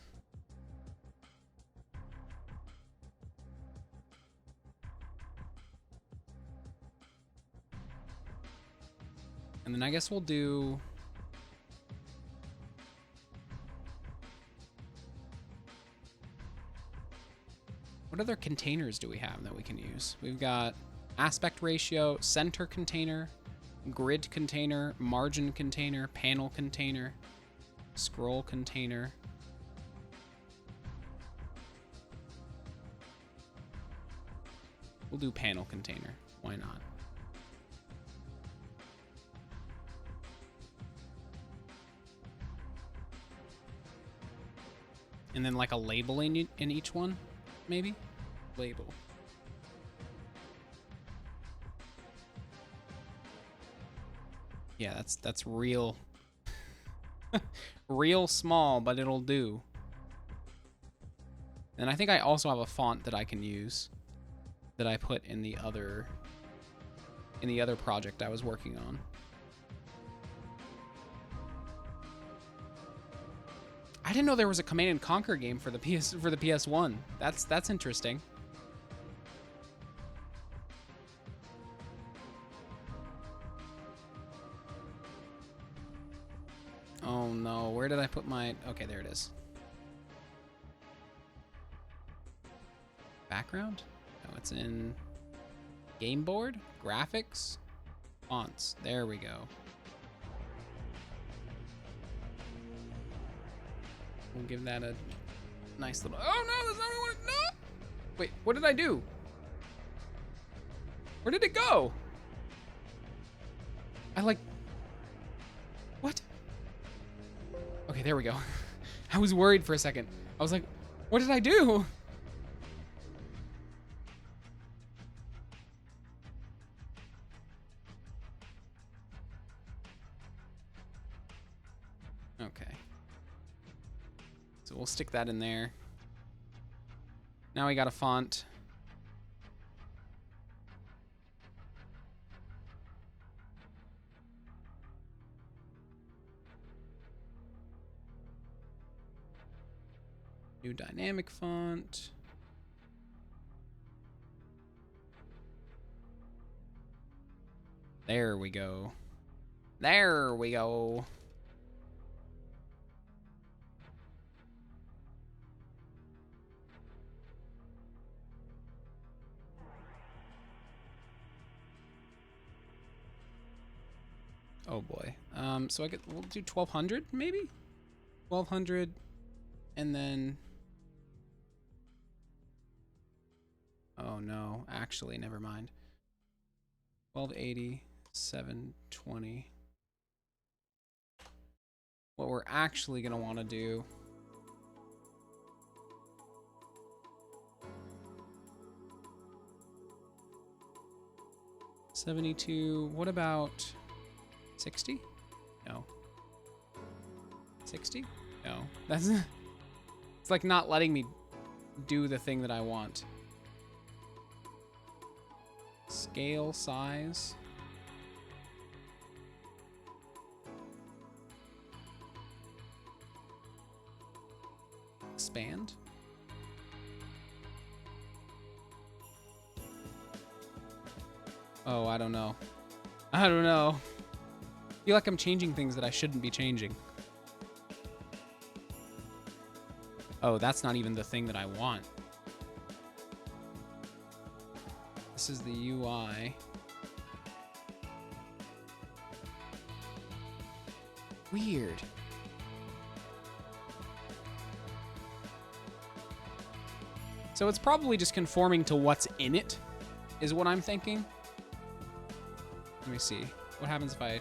And then I guess we'll do... What other containers do we have that we can use? We've got aspect ratio, center container, grid container, margin container, panel container, scroll container. We'll do panel container. Why not? And then like a labeling in each one, maybe? Label. Yeah, that's real. Real small, but it'll do. And I think I also have a font that I can use that I put in the other project I was working on. I didn't know there was a Command and Conquer game for the PS1. That's interesting. Oh no, where did I put my... Okay, there it is. Background? No, it's in game board, graphics, fonts. There we go. We'll give that a nice little... Oh no, that's not what I wanted. No! Wait, what did I do? Where did it go? I like... What? Okay, there we go. I was worried for a second. I was like, what did I do? Okay. So we'll stick that in there. Now we got a font. New dynamic font. There we go. There we go. Oh boy. So we'll do 1200 maybe? 1200 and then oh no, actually never mind. 1280, 720. What we're actually gonna want to do $72. What about 60? No. 60? No. That's it's like not letting me do the thing that I want. Scale size. Expand. Oh, I don't know. I don't know. I feel like I'm changing things that I shouldn't be changing. Oh, that's not even the thing that I want. This is the UI. Weird. So it's probably just conforming to what's in it, is what I'm thinking. Let me see. What happens if I...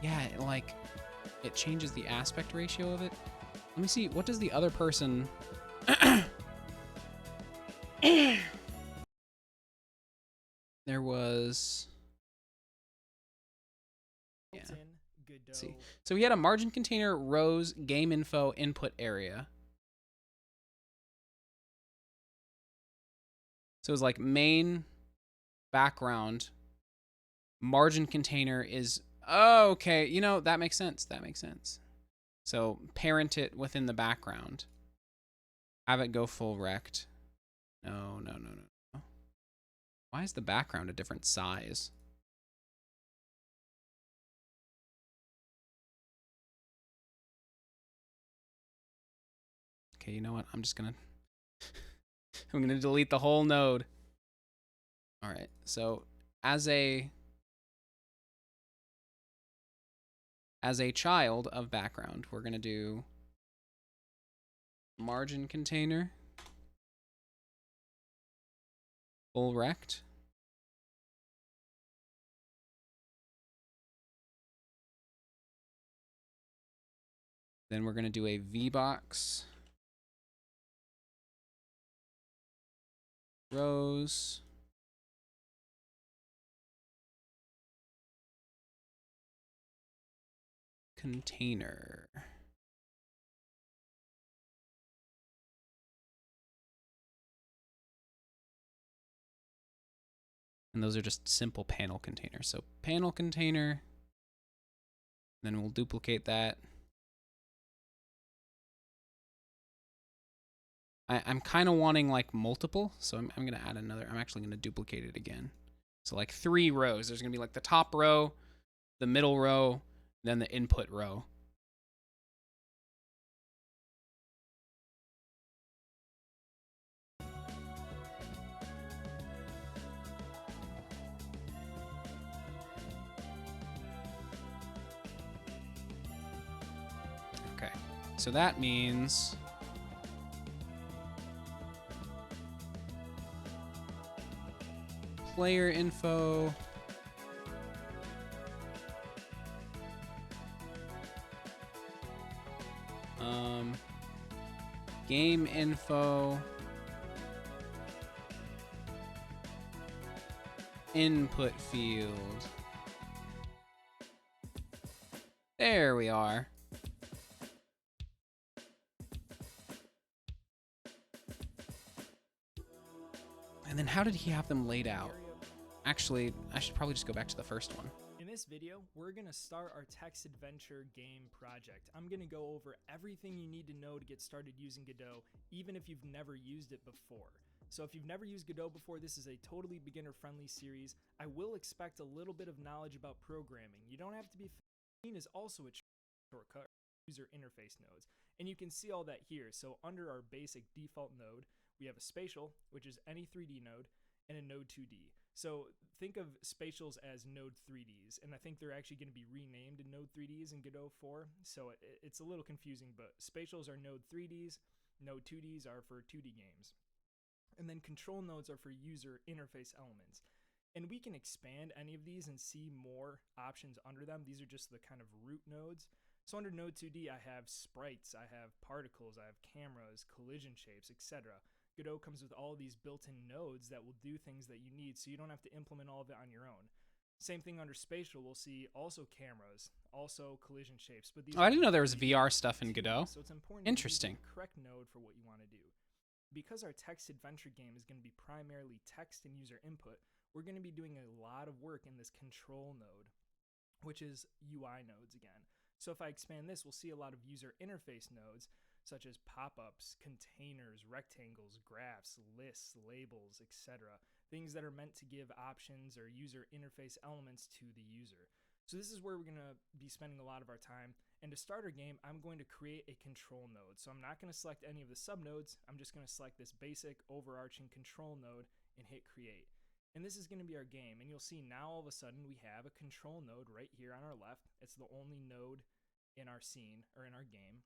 Yeah, it changes the aspect ratio of it. Let me see. What does the other person... There was... Yeah. Let's see. So he had a margin container, rows, game info, input area. So it was like main, background, margin container is, oh, okay. You know, that makes sense. That makes sense. So parent it within the background. Have it go full rect. No. Why is the background a different size? Okay, you know what? I'm just gonna I'm gonna delete the whole node. All right. So as a child of background, we're gonna do margin container, full rect. Then we're gonna do a VBox, rows, container. And those are just simple panel containers. So panel container, then we'll duplicate that. I'm kind of wanting like multiple, so I'm going to add another. I'm actually going to duplicate it again. So like 3 rows. There's going to be like the top row, the middle row, then the input row. Okay, so that means player info, game info, input field. There we are. And then how did he have them laid out? Actually, I should probably just go back to the first one. In this video, we're going to start our text adventure game project. I'm going to go over everything you need to know to get started using Godot, even if you've never used it before. So if you've never used Godot before, this is a totally beginner-friendly series. I will expect a little bit of knowledge about programming. You don't have to be is also a shortcut user interface nodes. And you can see all that here. So under our basic default node, we have a spatial, which is any 3D node, and a node 2D. So think of spatials as node 3Ds, and I think they're actually going to be renamed to node 3Ds in Godot 4. So it's a little confusing, but spatials are node 3Ds, node 2Ds are for 2D games. And then control nodes are for user interface elements. And we can expand any of these and see more options under them. These are just the kind of root nodes. So under node 2D, I have sprites, I have particles, I have cameras, collision shapes, etc. Godot comes with all these built-in nodes that will do things that you need, so you don't have to implement all of it on your own. Same thing under spatial, we'll see also cameras, also collision shapes. But these I didn't know there was VR stuff in Godot. So it's important Interesting. to use the correct node for what you want to do. Because our text adventure game is going to be primarily text and user input, we're going to be doing a lot of work in this control node, which is UI nodes again. So if I expand this, we'll see a lot of user interface nodes, such as pop-ups, containers, rectangles, graphs, lists, labels, etc. Things that are meant to give options or user interface elements to the user. So this is where we're going to be spending a lot of our time. And to start our game, I'm going to create a control node. So I'm not going to select any of the subnodes. I'm just going to select this basic overarching control node and hit create. And this is going to be our game. And you'll see now all of a sudden we have a control node right here on our left. It's the only node in our scene or in our game.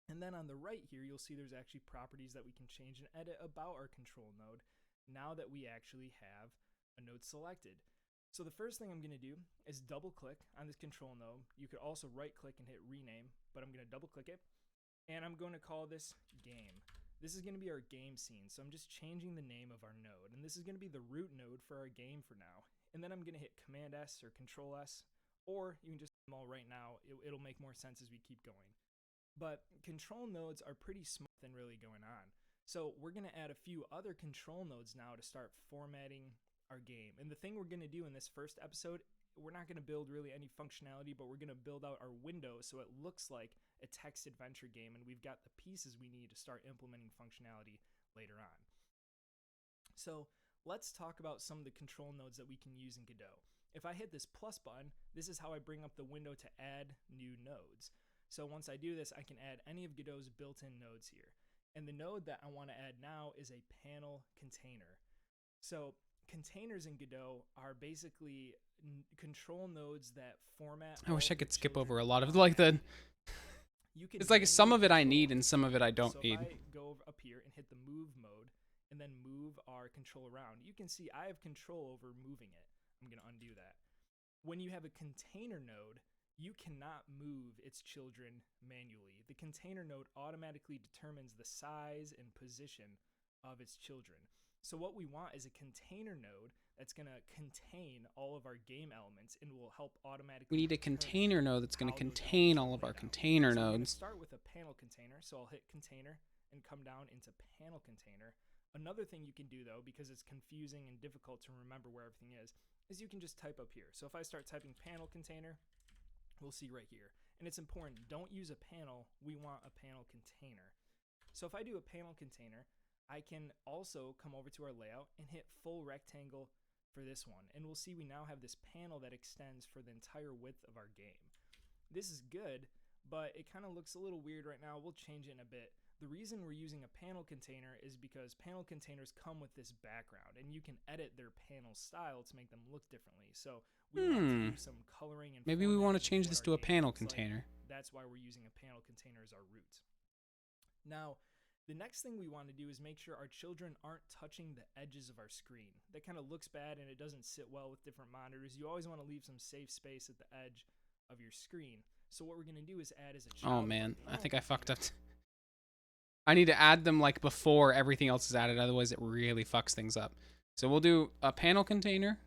And then on the right here, you'll see there's actually properties that we can change and edit about our control node now that we actually have a node selected. So the first thing I'm going to do is double click on this control node. You could also right click and hit rename, but I'm going to double click it. And I'm going to call this game. This is going to be our game scene. So I'm just changing the name of our node. And this is going to be the root node for our game for now. And then I'm going to hit Command S or Control S, or you can just do them all right now. It'll make more sense as we keep going. But control nodes are pretty small and really going on. So we're going to add a few other control nodes now to start formatting our game. And the thing we're going to do in this first episode, we're not going to build really any functionality, but we're going to build out our window so it looks like a text adventure game, and we've got the pieces we need to start implementing functionality later on. So let's talk about some of the control nodes that we can use in Godot. If I hit this plus button, this is how I bring up the window to add new nodes. So once I do this, I can add any of Godot's built-in nodes here. And the node that I want to add now is a panel container. So containers in Godot are basically control nodes that format. I wish I could skip over a lot of like the. It's like some of it I need and some of it I don't need. If I go up here and hit the move mode and then move our control around, you can see I have control over moving it. I'm going to undo that. When you have a container node, you cannot move its children manually. The container node automatically determines the size and position of its children. So what we want is a container node that's going to contain all of our game elements and will help automatically. We need a container node that's going to contain all of our container nodes. I'm going to start with a panel container. So I'll hit container and come down into panel container. Another thing you can do though, because it's confusing and difficult to remember where everything is you can just type up here. So if I start typing panel container, we'll see right here. And it's important, don't use a panel, we want a panel container. So if I do a panel container, I can also come over to our layout and hit full rectangle for this one. And we'll see we now have this panel that extends for the entire width of our game. This is good, but it kind of looks a little weird right now. We'll change it in a bit. The reason we're using a panel container is because panel containers come with this background, and you can edit their panel style to make them look differently. So we want to do some coloring and maybe we want to change this to a panel container. That's why we're using a panel container as our root. Now, the next thing we want to do is make sure our children aren't touching the edges of our screen. That kind of looks bad and it doesn't sit well with different monitors. You always want to leave some safe space at the edge of your screen. So what we're going to do is add as a child. Oh man, I think I fucked up. I need to add them like before everything else is added, otherwise it really fucks things up. So we'll do a panel container.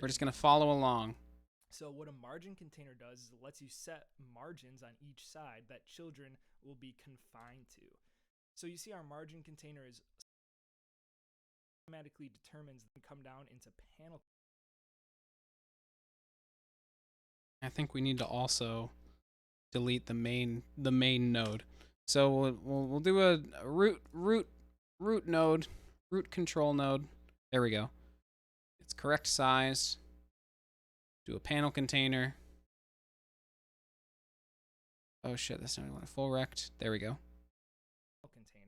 We're just going to follow along. So what a margin container does is it lets you set margins on each side that children will be confined to. So you see our margin container is automatically determines and come down into panel. I think we need to also delete the main node. So we'll do a root node, root control node. There we go. It's correct size. Do a panel container. Oh shit, that's not what I want. Full rect. There we go. Container.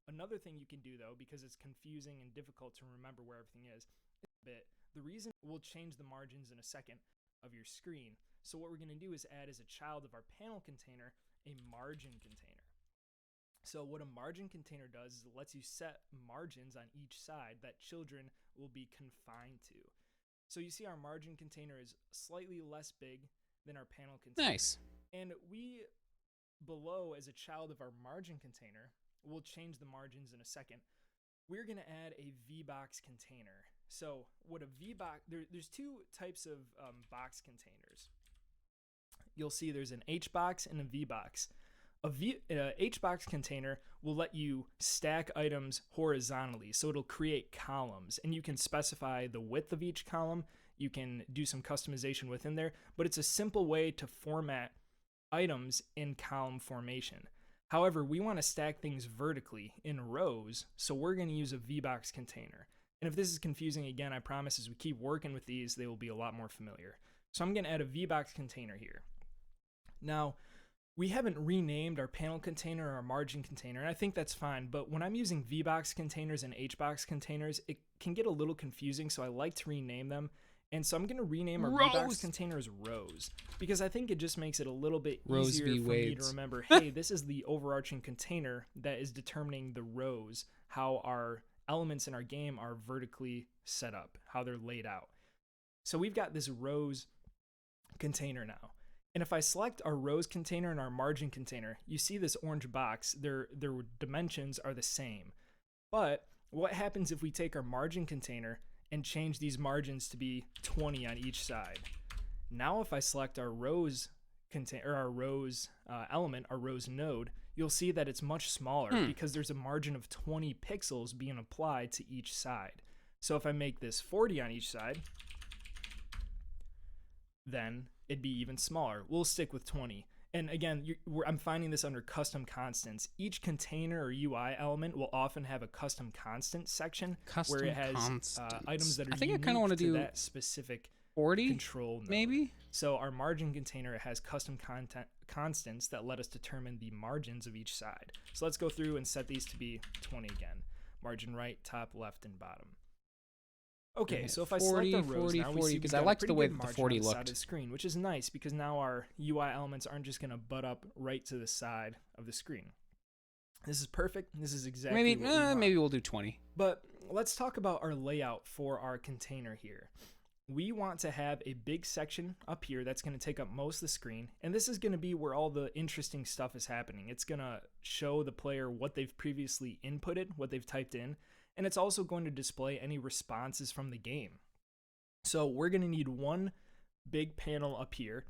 Another thing you can do, though, because it's confusing and difficult to remember where everything is a bit, the reason we'll change the margins in a second of your screen. So what we're going to do is add as a child of our panel container a margin container. So what a margin container does is it lets you set margins on each side that children will be confined to. So you see our margin container is slightly less big than our panel container. Nice. And we, below, as a child of our margin container, we'll change the margins in a second. We're going to add a V-box container. So what a V-box, there's two types of box containers. You'll see there's an H-box and a V-box. A H-box container will let you stack items horizontally, so it'll create columns, and you can specify the width of each column. You can do some customization within there, but it's a simple way to format items in column formation. However, we want to stack things vertically in rows, so we're going to use a V-box container. And if this is confusing, again, I promise as we keep working with these, they will be a lot more familiar. So I'm going to add a V-box container here. Now, we haven't renamed our panel container or our margin container, and I think that's fine, but when I'm using V-box containers and H-box containers, it can get a little confusing, so I like to rename them. And so I'm going to rename our V-box container as rows, because I think it just makes it a little bit easier for me to remember, hey, this is the overarching container that is determining the rows, how our elements in our game are vertically set up, how they're laid out. So we've got this rows container now. And if I select our rows container and our margin container, you see this orange box, their dimensions are the same. But what happens if we take our margin container and change these margins to be 20 on each side? Now if I select our rows container, or our rows element, our rows node, you'll see that it's much smaller because there's a margin of 20 pixels being applied to each side. So if I make this 40 on each side, then it'd be even smaller. We'll stick with 20. And again, I'm finding this under custom constants. Each container or UI element will often have a custom constant section where it has items that are unique to that specific 40 control node. Maybe? So our margin container has custom constants that let us determine the margins of each side. So let's go through and set these to be 20 again. Margin right, top, left, and bottom. Okay, so if I select the rows 40, now, we see because I liked the way that the 40 looked. Side of the screen, which is nice because now our UI elements aren't just going to butt up right to the side of the screen. This is perfect. This is exactly what we want. Maybe we'll do 20. But let's talk about our layout for our container here. We want to have a big section up here that's going to take up most of the screen, and this is going to be where all the interesting stuff is happening. It's going to show the player what they've previously inputted, what they've typed in, and it's also going to display any responses from the game. So we're going to need one big panel up here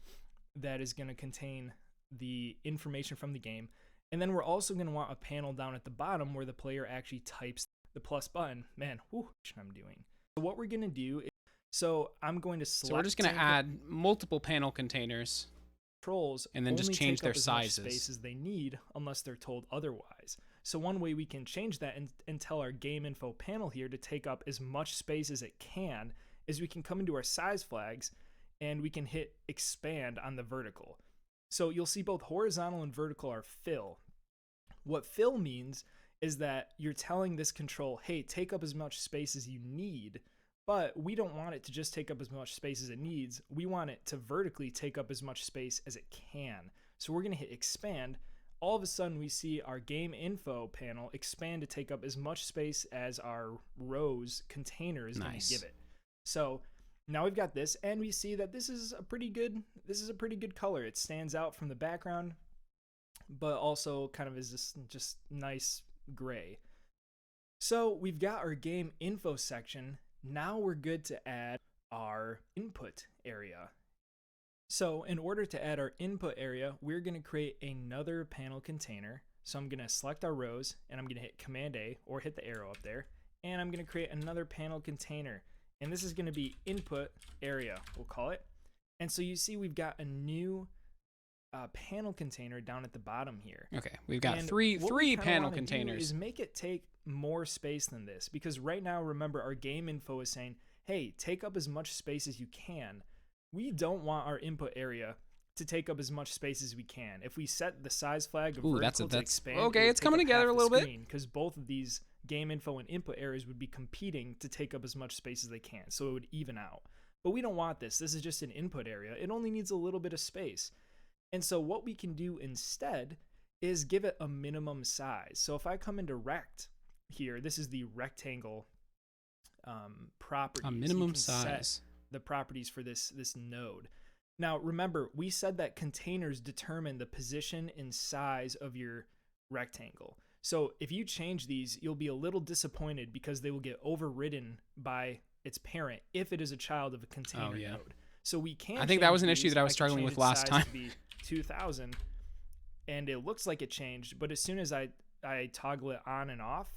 that is going to contain the information from the game. And then we're also going to want a panel down at the bottom where the player actually types the plus button. Man, whew, I'm doing. So what we're going to do is, I'm going to select. So we're just going to add multiple panel containers. Controls and then just change their sizes. As much space as they need unless they're told otherwise. So one way we can change that and tell our game info panel here to take up as much space as it can is we can come into our size flags and we can hit expand on the vertical. So you'll see both horizontal and vertical are fill. What fill means is that you're telling this control, hey, take up as much space as you need, but we don't want it to just take up as much space as it needs. We want it to vertically take up as much space as it can. So we're going to hit expand. All of a sudden, we see our game info panel expand to take up as much space as our rows container is going to give it. So now we've got this, and we see that this is a pretty good color. It stands out from the background, but also kind of is this just nice gray. So we've got our game info section. Now we're good to add our input area. So in order to add our input area, we're going to create another panel container. So I'm going to select our rows and I'm going to hit Command A or hit the arrow up there. And I'm going to create another panel container. And this is going to be input area, we'll call it. And so you see we've got a new panel container down at the bottom here. Okay, we've got three panel containers. Is make it take more space than this, because right now, remember, our game info is saying, hey, take up as much space as you can. We don't want our input area to take up as much space as we can. If we set the size flag of Ooh, vertical to expand, okay, it's coming together a little bit. Because both of these game info and input areas would be competing to take up as much space as they can, so it would even out. But we don't want this. This is just an input area. It only needs a little bit of space. And so what we can do instead is give it a minimum size. So if I come into rect here, this is the rectangle properties. A minimum set size. the properties for this node. Now remember, we said that containers determine the position and size of your rectangle. So if you change these, you'll be a little disappointed because they will get overridden by its parent if it is a child of a container node. So we can. I think that was an issue that I was struggling with last time. To be 2000, and it looks like it changed, but as soon as I toggle it on and off,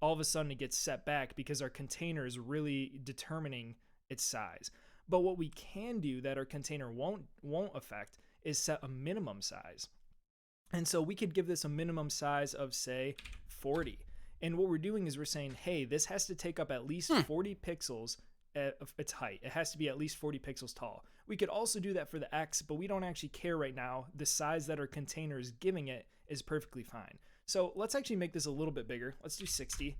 all of a sudden it gets set back because our container is really determining its size. But what we can do that our container won't affect is set a minimum size. And so we could give this a minimum size of, say, 40. And what we're doing is we're saying, hey, this has to take up at least 40 pixels of its height. It has to be at least 40 pixels tall. We could also do that for the X, but we don't actually care right now. The size that our container is giving it is perfectly fine. So let's actually make this a little bit bigger. Let's do 60.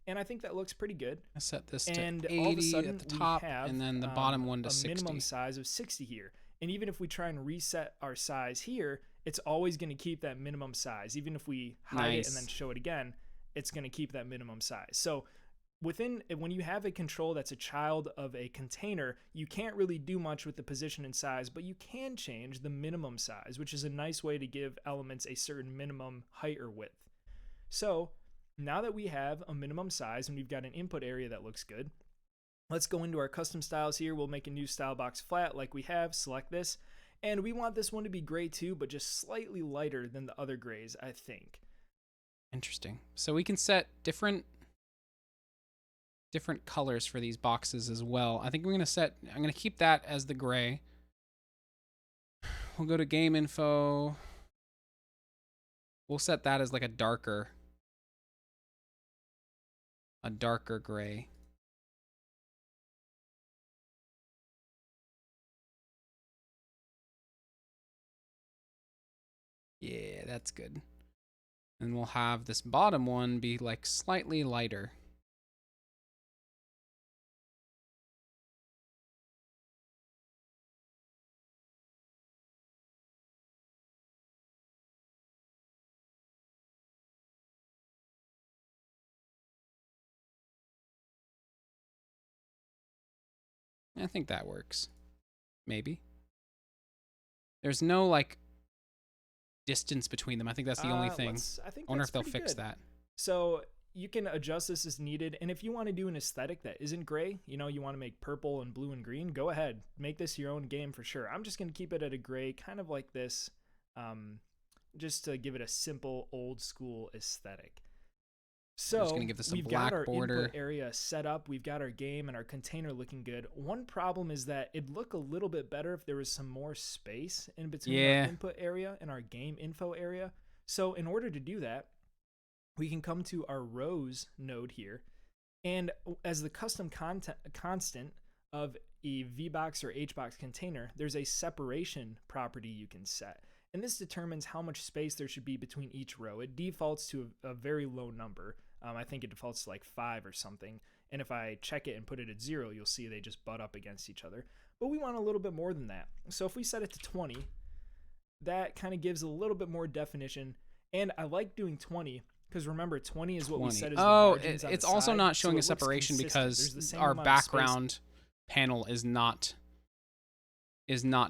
And I think that looks pretty good. I set this to and 80 all of a sudden, at the top, we have, and then the bottom one to a 60. minimum size of 60 here. And even if we try and reset our size here, it's always going to keep that minimum size. Even if we hide it and then show it again, it's going to keep that minimum size. So when you have a control that's a child of a container, you can't really do much with the position and size, but you can change the minimum size, which is a nice way to give elements a certain minimum height or width. So now that we have a minimum size and we've got an input area that looks good, let's go into our custom styles here. We'll make a new style box flat like we have, select this, and we want this one to be gray too, but just slightly lighter than the other grays, I think. Interesting. So we can set different colors for these boxes as well. I think I'm going to keep that as the gray. We'll go to game info. We'll set that as like a darker gray. Yeah, that's good. And we'll have this bottom one be like slightly lighter. I think that works. Maybe. There's no like distance between them. I think that's the only thing. I wonder if they'll fix that. So you can adjust this as needed. And if you want to do an aesthetic that isn't gray, you want to make purple and blue and green, go ahead. Make this your own game for sure. I'm just going to keep it at a gray, kind of like this, just to give it a simple old school aesthetic. So just gonna give this a we've black got our border. input area set up. We've got our game and our container looking good. One problem is that it'd look a little bit better if there was some more space in between our input area and our game info area. So in order to do that, we can come to our rows node here. And as the custom constant of a VBox or HBox container, there's a separation property you can set. And this determines how much space there should be between each row. It defaults to a very low number. I think it defaults to like 5 or something. And if I check it and put it at 0, you'll see they just butt up against each other. But we want a little bit more than that. So if we set it to 20, that kind of gives a little bit more definition. And I like doing 20 because remember, 20 is what we said as the margins on it's the also side, not showing so a separation because our amount of background panel is not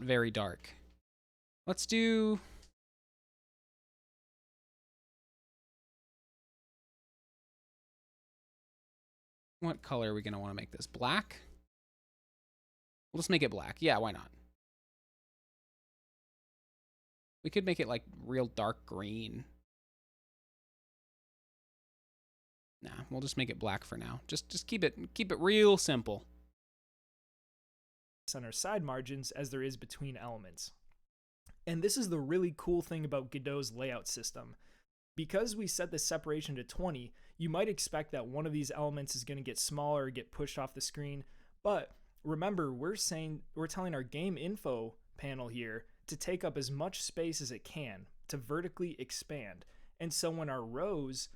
very dark. Let's do... What color are we going to want to make this? Black? We'll just make it black. Yeah, why not? We could make it like real dark green. Nah, we'll just make it black for now. Just keep it real simple. On our side margins as there is between elements. And this is the really cool thing about Godot's layout system. Because we set the separation to 20, you might expect that one of these elements is going to get smaller or get pushed off the screen. But remember, we're telling our game info panel here to take up as much space as it can to vertically expand. And so when our rows,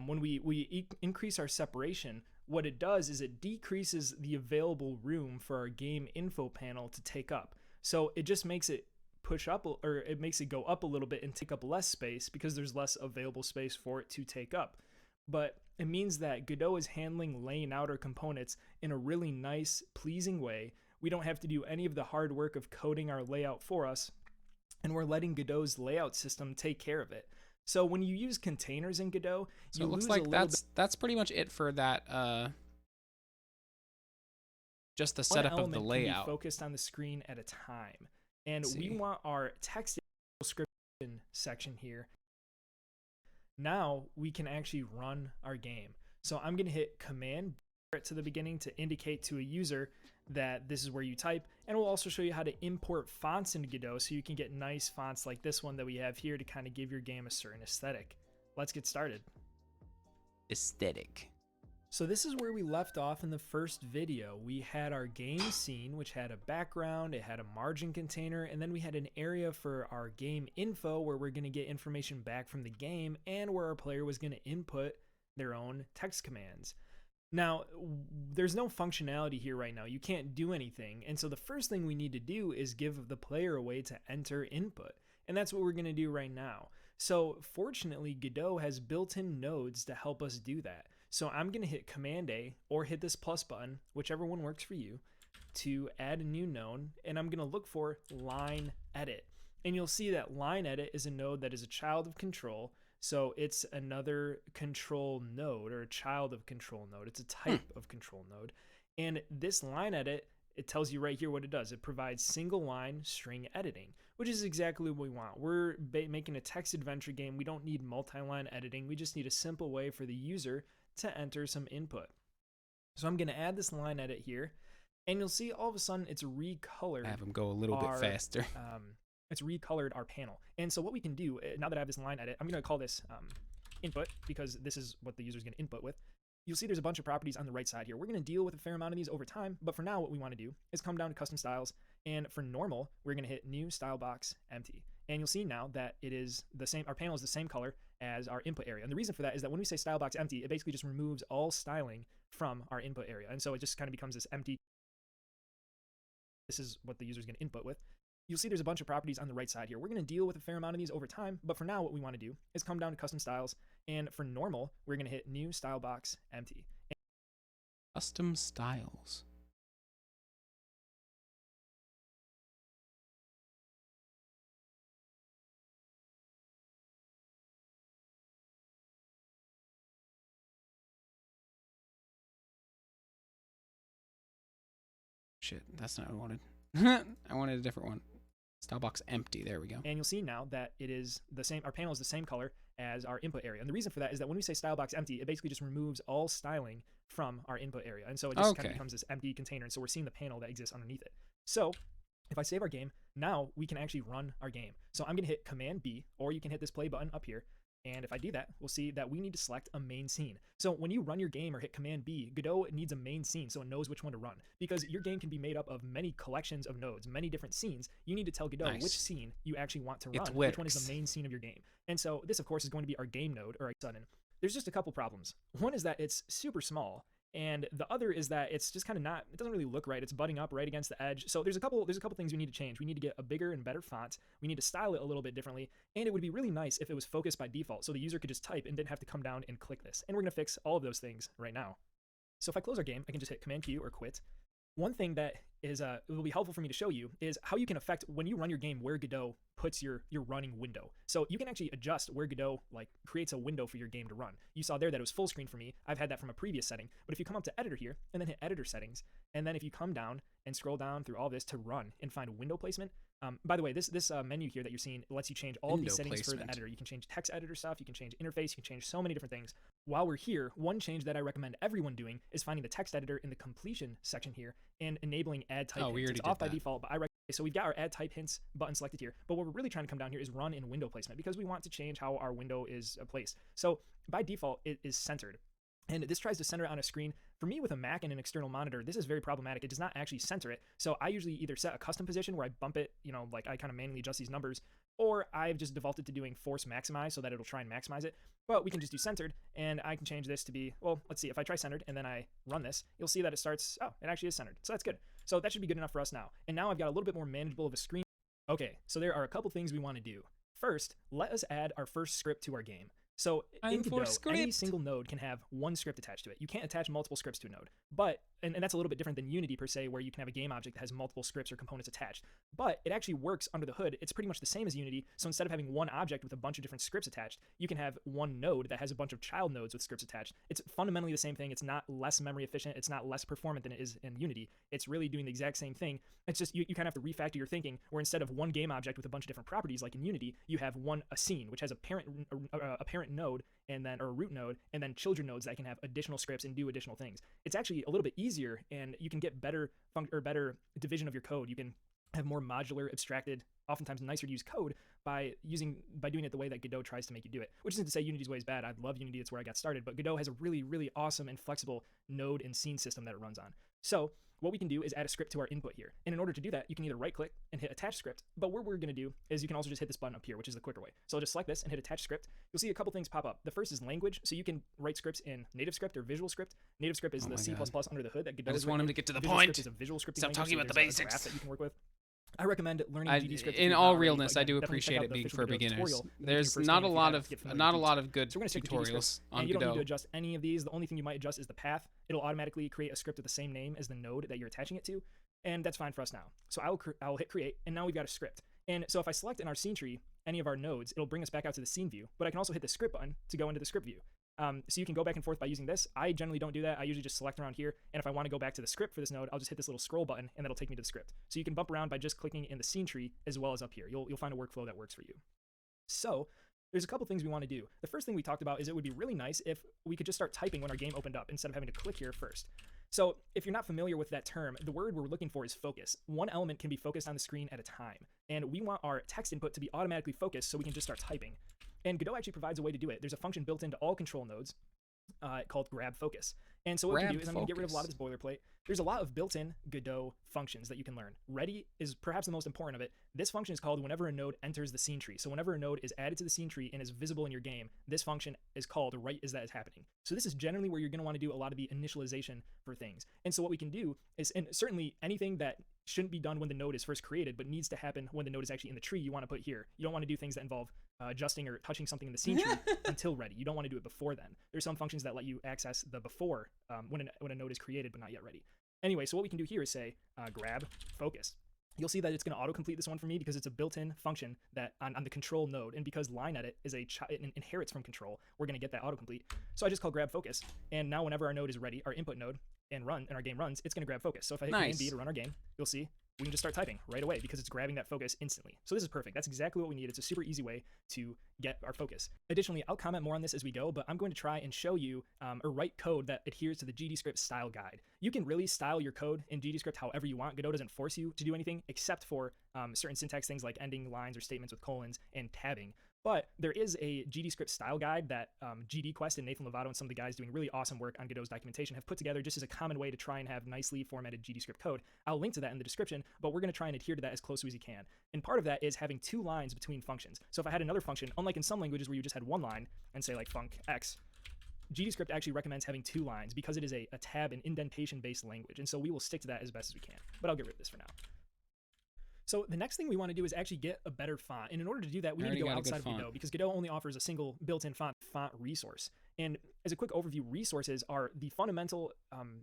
when we increase our separation, what it does is it decreases the available room for our game info panel to take up. So it just makes it push up, or it makes it go up a little bit and take up less space because there's less available space for it to take up. But it means that Godot is handling laying out our components in a really nice, pleasing way. We don't have to do any of the hard work of coding our layout for us, and we're letting Godot's layout system take care of it. So when you use containers in Godot, so it looks like that's pretty much it for that. Just the setup of the layout. Can be focused on the screen at a time, and we want our text description section here. Now we can actually run our game. So I'm going to hit Command to the beginning to indicate to a user that this is where you type, and we'll also show you how to import fonts into Godot so you can get nice fonts like this one that we have here to kind of give your game a certain aesthetic. Let's get started. Aesthetic. So this is where we left off in the first video. We had our game scene, which had a background, it had a margin container, and then we had an area for our game info where we're going to get information back from the game and where our player was going to input their own text commands. Now, there's no functionality here right now. You can't do anything. And so the first thing we need to do is give the player a way to enter input. And that's what we're going to do right now. So fortunately, Godot has built-in nodes to help us do that. So I'm going to hit Command A or hit this plus button, whichever one works for you, to add a new node. And I'm going to look for line edit. And you'll see that line edit is a node that is a child of control. So it's another control node, or a child of control node. It's a type of control node. And this line edit, it tells you right here what it does. It provides single line string editing, which is exactly what we want. We're making a text adventure game. We don't need multi-line editing. We just need a simple way for the user to enter some input. So I'm going to add this line edit here, and you'll see all of a sudden it's recolored. Have them go a little bit faster. It's recolored our panel. And so what we can do, now that I have this line edit, I'm going to call this input, because this is what the user is going to input with. You'll see there's a bunch of properties on the right side here. We're going to deal with a fair amount of these over time, but for now what we want to do is come down to custom styles, and for normal, we're going to hit new style box empty. And you'll see now that it is the same, our panel is the same color as our input area. And the reason for that is that when we say style box empty, it basically just removes all styling from our input area. And so it just kind of becomes this empty. This is what the user is going to input with. You'll see there's a bunch of properties on the right side here. We're going to deal with a fair amount of these over time, but for now what we want to do is come down to custom styles, and for normal, we're going to hit new style box empty. Custom styles. Shit, that's not what I wanted. I wanted a different one. Style box empty. There we go. And you'll see now that it is the same. Our panel is the same color as our input area. And the reason for that is that when we say style box empty, it basically just removes all styling from our input area. And so it just kind of becomes this empty container. And so we're seeing the panel that exists underneath it. So if I save our game, now we can actually run our game. So I'm going to hit Command B, or you can hit this play button up here. And if I do that, we'll see that we need to select a main scene. So when you run your game or hit Command B, Godot needs a main scene so it knows which one to run. Because your game can be made up of many collections of nodes, many different scenes. You need to tell Godot which scene you actually want to run, which one is the main scene of your game. And so this, of course, is going to be our game node, or sudden. There's just a couple problems. One is that it's super small. And the other is that it's just kind of not, it doesn't really look right. It's butting up right against the edge. So there's a couple things we need to change. We need to get a bigger and better font. We need to style it a little bit differently. And it would be really nice if it was focused by default so the user could just type and didn't have to come down and click this. And we're going to fix all of those things right now. So if I close our game, I can just hit Command Q or quit. One thing that is will be helpful for me to show you is how you can affect when you run your game where Godot puts your running window. So you can actually adjust where Godot creates a window for your game to run. You saw there that it was full screen for me. I've had that from a previous setting. But if you come up to editor here and then hit editor settings, and then if you come down and scroll down through all this to run and find window placement. By the way, this menu here that you're seeing lets you change all these settings for the editor. You can change text editor stuff, you can change interface, you can change so many different things. While we're here, one change that I recommend everyone doing is finding the text editor in the completion section here and enabling add type hints. It's off by default, but I recommend. So we've got our add type hints button selected here, but what we're really trying to come down here is run in window placement because we want to change how our window is placed. So by default, it is centered. And this tries to center it on a screen. For me, with a Mac and an external monitor, this is very problematic. It does not actually center it. So I usually either set a custom position where I bump it, you know, like I kind of manually adjust these numbers, or I've just defaulted to doing force maximize so that it'll try and maximize it. But we can just do centered, and I can change this to be, well, let's see, if I try centered and then I run this, you'll see that it starts, oh, it actually is centered. So that's good. So that should be good enough for us now. And now I've got a little bit more manageable of a screen. Okay, so there are a couple things we want to do. First, let us add our first script to our game. So in Godot, any single node can have one script attached to it. You can't attach multiple scripts to a node. But, and that's a little bit different than Unity per se, where you can have a game object that has multiple scripts or components attached. But it actually works under the hood. It's pretty much the same as Unity. So instead of having one object with a bunch of different scripts attached, you can have one node that has a bunch of child nodes with scripts attached. It's fundamentally the same thing. It's not less memory efficient. It's not less performant than it is in Unity. It's really doing the exact same thing. It's just you kind of have to refactor your thinking, where instead of one game object with a bunch of different properties like in Unity, you have a scene, which has a parent node, and then, or a root node, and then children nodes that can have additional scripts and do additional things. It's actually a little bit easier, and you can get better division of your code. You can have more modular, abstracted, oftentimes nicer to use code by doing it the way that Godot tries to make you do it. Which isn't to say Unity's way is bad. I love Unity, it's where I got started, but Godot has a really, really awesome and flexible node and scene system that it runs on. So what we can do is add a script to our input here. And in order to do that, you can either right click and hit attach script, but what we're gonna do is you can also just hit this button up here, which is the quicker way. So I'll just select this and hit attach script. You'll see a couple things pop up. The first is language, so you can write scripts in native script or visual script. Native script is the C++ under the hood that Godot I just want him to get to the visual point. Script is a visual scripting Stop talking language, about so the there's a graph basics. that you can work with. I recommend learning GD script. In all realness, I do appreciate it being for beginners. There's not a lot of good So we're gonna stick with GD tutorials script, on and you don't need to Godot. adjust any of these. The only thing you might adjust is the path. It'll automatically create a script with the same name as the node that you're attaching it to, and that's fine for us now. So I'll hit create, and now we've got a script. And so if I select in our scene tree any of our nodes, it'll bring us back out to the scene view, but I can also hit the script button to go into the script view. So you can go back and forth by using this. I generally don't do that. I usually just select around here, and if I want to go back to the script for this node, I'll just hit this little scroll button, and that'll take me to the script. So you can bump around by just clicking in the scene tree as well as up here. You'll find a workflow that works for you. So there's a couple things we want to do. The first thing we talked about is it would be really nice if we could just start typing when our game opened up instead of having to click here first. So if you're not familiar with that term, the word we're looking for is focus. One element can be focused on the screen at a time, and we want our text input to be automatically focused so we can just start typing. And Godot actually provides a way to do it. There's a function built into all control nodes called grab focus. And so what we can do is I'm going to get rid of a lot of this boilerplate. There's a lot of built-in Godot functions that you can learn. Ready is perhaps the most important of it. This function is called whenever a node enters the scene tree. So whenever a node is added to the scene tree and is visible in your game, this function is called right as that is happening. So this is generally where you're going to want to do a lot of the initialization for things. And so what we can do is, and certainly anything that shouldn't be done when the node is first created, but needs to happen when the node is actually in the tree, you want to put here. You don't want to do things that involve adjusting or touching something in the scene tree until ready. You don't want to do it before then. There's some functions that let you access the before when a node is created but not yet ready. Anyway, so what we can do here is say grab focus. You'll see that it's going to autocomplete this one for me because it's a built-in function that on the control node, and because line edit is it inherits from control, we're going to get that autocomplete. So I just call grab focus, and now whenever our node is ready, our input node, and our game runs, it's going to grab focus. So if I hit Command B to run our game, you'll see we can just start typing right away because it's grabbing that focus instantly. So this is perfect. That's exactly what we need. It's a super easy way to get our focus. Additionally, I'll comment more on this as we go, but I'm going to try and show you or write code that adheres to the GDScript style guide. You can really style your code in GDScript however you want. Godot doesn't force you to do anything except for certain syntax things like ending lines or statements with colons and tabbing. But there is a GDScript style guide that GDQuest and Nathan Lovato and some of the guys doing really awesome work on Godot's documentation have put together just as a common way to try and have nicely formatted GDScript code. I'll link to that in the description, but we're going to try and adhere to that as close as we can. And part of that is having 2 lines between functions. So if I had another function, unlike in some languages where you just had 1 line and say like func x, GDScript actually recommends having 2 lines because it is a tab and indentation-based language. And so we will stick to that as best as we can. But I'll get rid of this for now. So the next thing we want to do is actually get a better font. And in order to do that, we need to go outside of Godot because Godot only offers a single built-in font resource. And as a quick overview, resources are the fundamental,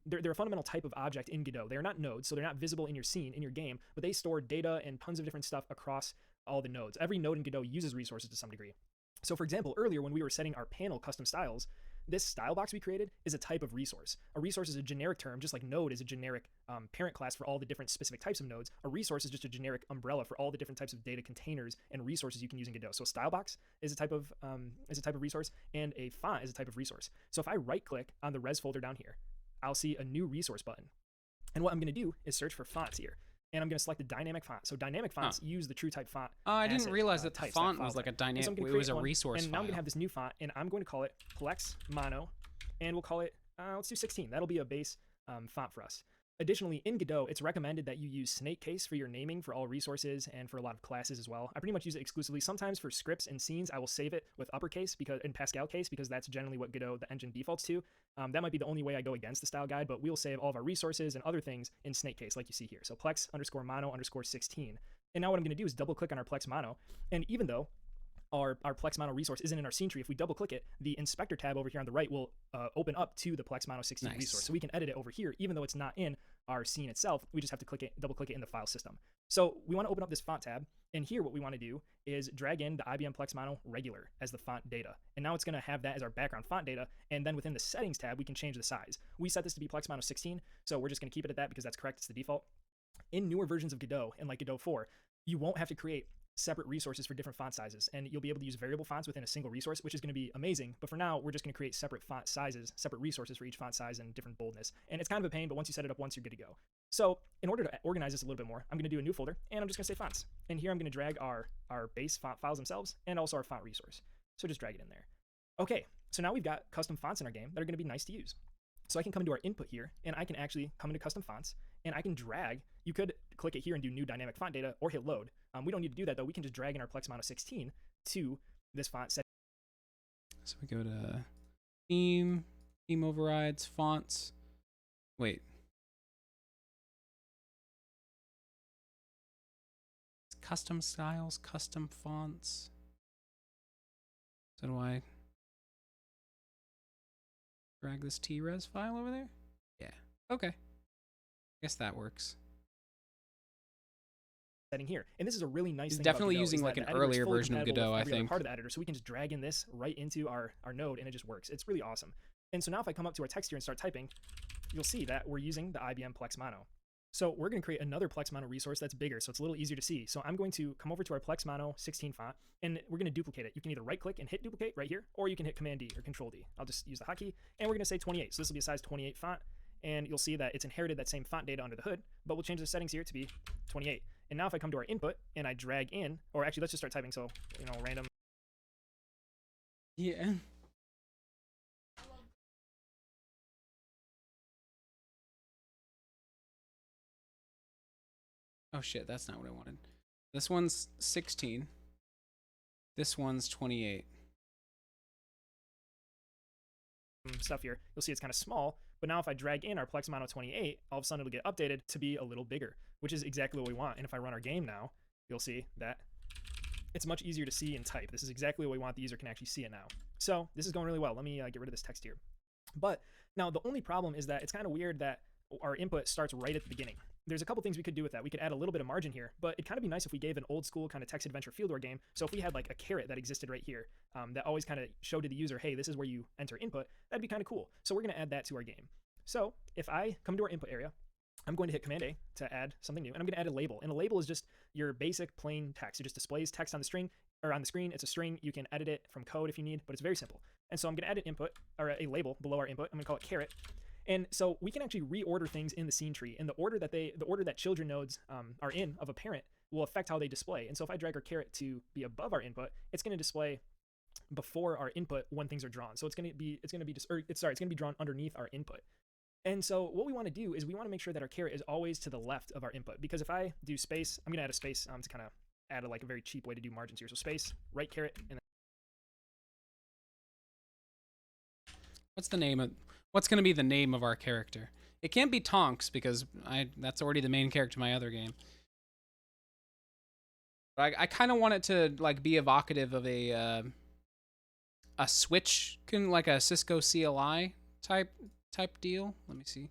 they're a fundamental type of object in Godot. They're not nodes, so they're not visible in your scene, in your game, but they store data and tons of different stuff across all the nodes. Every node in Godot uses resources to some degree. So for example, earlier when we were setting our panel custom styles, this style box we created is a type of resource. A resource is a generic term, just like node is a generic parent class for all the different specific types of nodes. A resource is just a generic umbrella for all the different types of data containers and resources you can use in Godot. So a style box is a type of resource, and a font is a type of resource. So if I right click on the res folder down here, I'll see a new resource button. And what I'm going to do is search for fonts here. And I'm going to select the dynamic font. So dynamic fonts use the true type font. I didn't realize that the font was like a dynamic. So it was a resource and now I'm going to have this new font, and I'm going to call it Plex Mono and we'll call it, let's do 16. That'll be a base font for us. Additionally, in Godot, it's recommended that you use snake case for your naming for all resources and for a lot of classes as well. I pretty much use it exclusively. Sometimes for scripts and scenes, I will save it with uppercase because in Pascal case because that's generally what Godot, the engine, defaults to. That might be the only way I go against the style guide, but we'll save all of our resources and other things in snake case like you see here. So plex_mono_16. And now what I'm going to do is double click on our plex mono. And even though our plex mono resource isn't in our scene tree, if we double click it, the inspector tab over here on the right will open up to the plex mono 16 resource. So we can edit it over here, even though it's not in our scene itself. We just have to double click it in the file system. So we want to open up this font tab, and here what we want to do is drag in the IBM plex mono regular as the font data. And now it's going to have that as our background font data, and then within the settings tab, we can change the size. We set this to be plex mono 16, so we're just going to keep it at that because that's correct, it's the default. In newer versions of Godot, and like Godot 4, you won't have to create separate resources for different font sizes, and you'll be able to use variable fonts within a single resource, which is going to be amazing. But for now, we're just going to create separate font sizes, separate resources for each font size and different boldness. And it's kind of a pain, but once you set it up once, you're good to go. So in order to organize this a little bit more, I'm going to do a new folder, and I'm just going to say fonts. And here I'm going to drag our base font files themselves and also our font resource. So just drag it in there. Okay, so now we've got custom fonts in our game that are going to be nice to use. So I can come into our input here, and I can actually come into custom fonts, and I can drag. You could click it here and do new dynamic font data or hit load. We don't need to do that though. We can just drag in our plex mono 16 to this font setting. So we go to theme overrides, fonts. Wait. Custom styles, custom fonts. So do I drag this T-res file over there? Yeah. Okay. Guess that works. Setting here, and this is a really nice thing. Definitely about Godot, using like an earlier version of Godot, I think. Part of the editor, so we can just drag in this right into our node, and it just works. It's really awesome. And so now if I come up to our text here and start typing, you'll see that we're using the IBM plex mono. So we're going to create another plex mono resource that's bigger, so it's a little easier to see. So I'm going to come over to our plex mono 16 font, and we're going to duplicate it. You can either right click and hit duplicate right here, or you can hit Command D or Control D. I'll just use the hotkey, and we're going to say 28. So this will be a size 28 font, and you'll see that it's inherited that same font data under the hood, but we'll change the settings here to be 28. And now if I come to our input and I drag in, or actually let's just start typing, so, random. Yeah. Oh shit, that's not what I wanted. This one's 16. This one's 28. Stuff here, you'll see it's kind of small, but now if I drag in our plex mono 28, all of a sudden it'll get updated to be a little bigger, which is exactly what we want. And if I run our game now, you'll see that it's much easier to see and type. This is exactly what we want. The user can actually see it now. So this is going really well. Let me get rid of this text here. But now the only problem is that it's kind of weird that our input starts right at the beginning. There's a couple things we could do with that. We could add a little bit of margin here, but it'd kind of be nice if we gave an old school kind of text adventure feel to our game. So if we had like a caret that existed right here that always kind of showed to the user, hey, this is where you enter input, that'd be kind of cool. So we're going to add that to our game. So if I come to our input area, I'm going to hit Command A to add something new, and I'm going to add a label. And a label is just your basic plain text. It just displays text on the string or on the screen. It's a string. You can edit it from code if you need, but it's very simple. And so I'm going to add an input or a label below our input. I'm going to call it caret. And so we can actually reorder things in the scene tree, and the order that children nodes are in of a parent will affect how they display. And so if I drag our caret to be above our input, it's going to display before our input when things are drawn. So it's going to be drawn underneath our input. And so what we want to do is we want to make sure that our caret is always to the left of our input, because if I do space, I'm going to add a space to kind of add a very cheap way to do margins here. So space, right caret, and then what's going to be the name of our character? It can't be Tonks because that's already the main character in my other game. But I kind of want it to be evocative of a switch, like a Cisco CLI type deal. Let me see.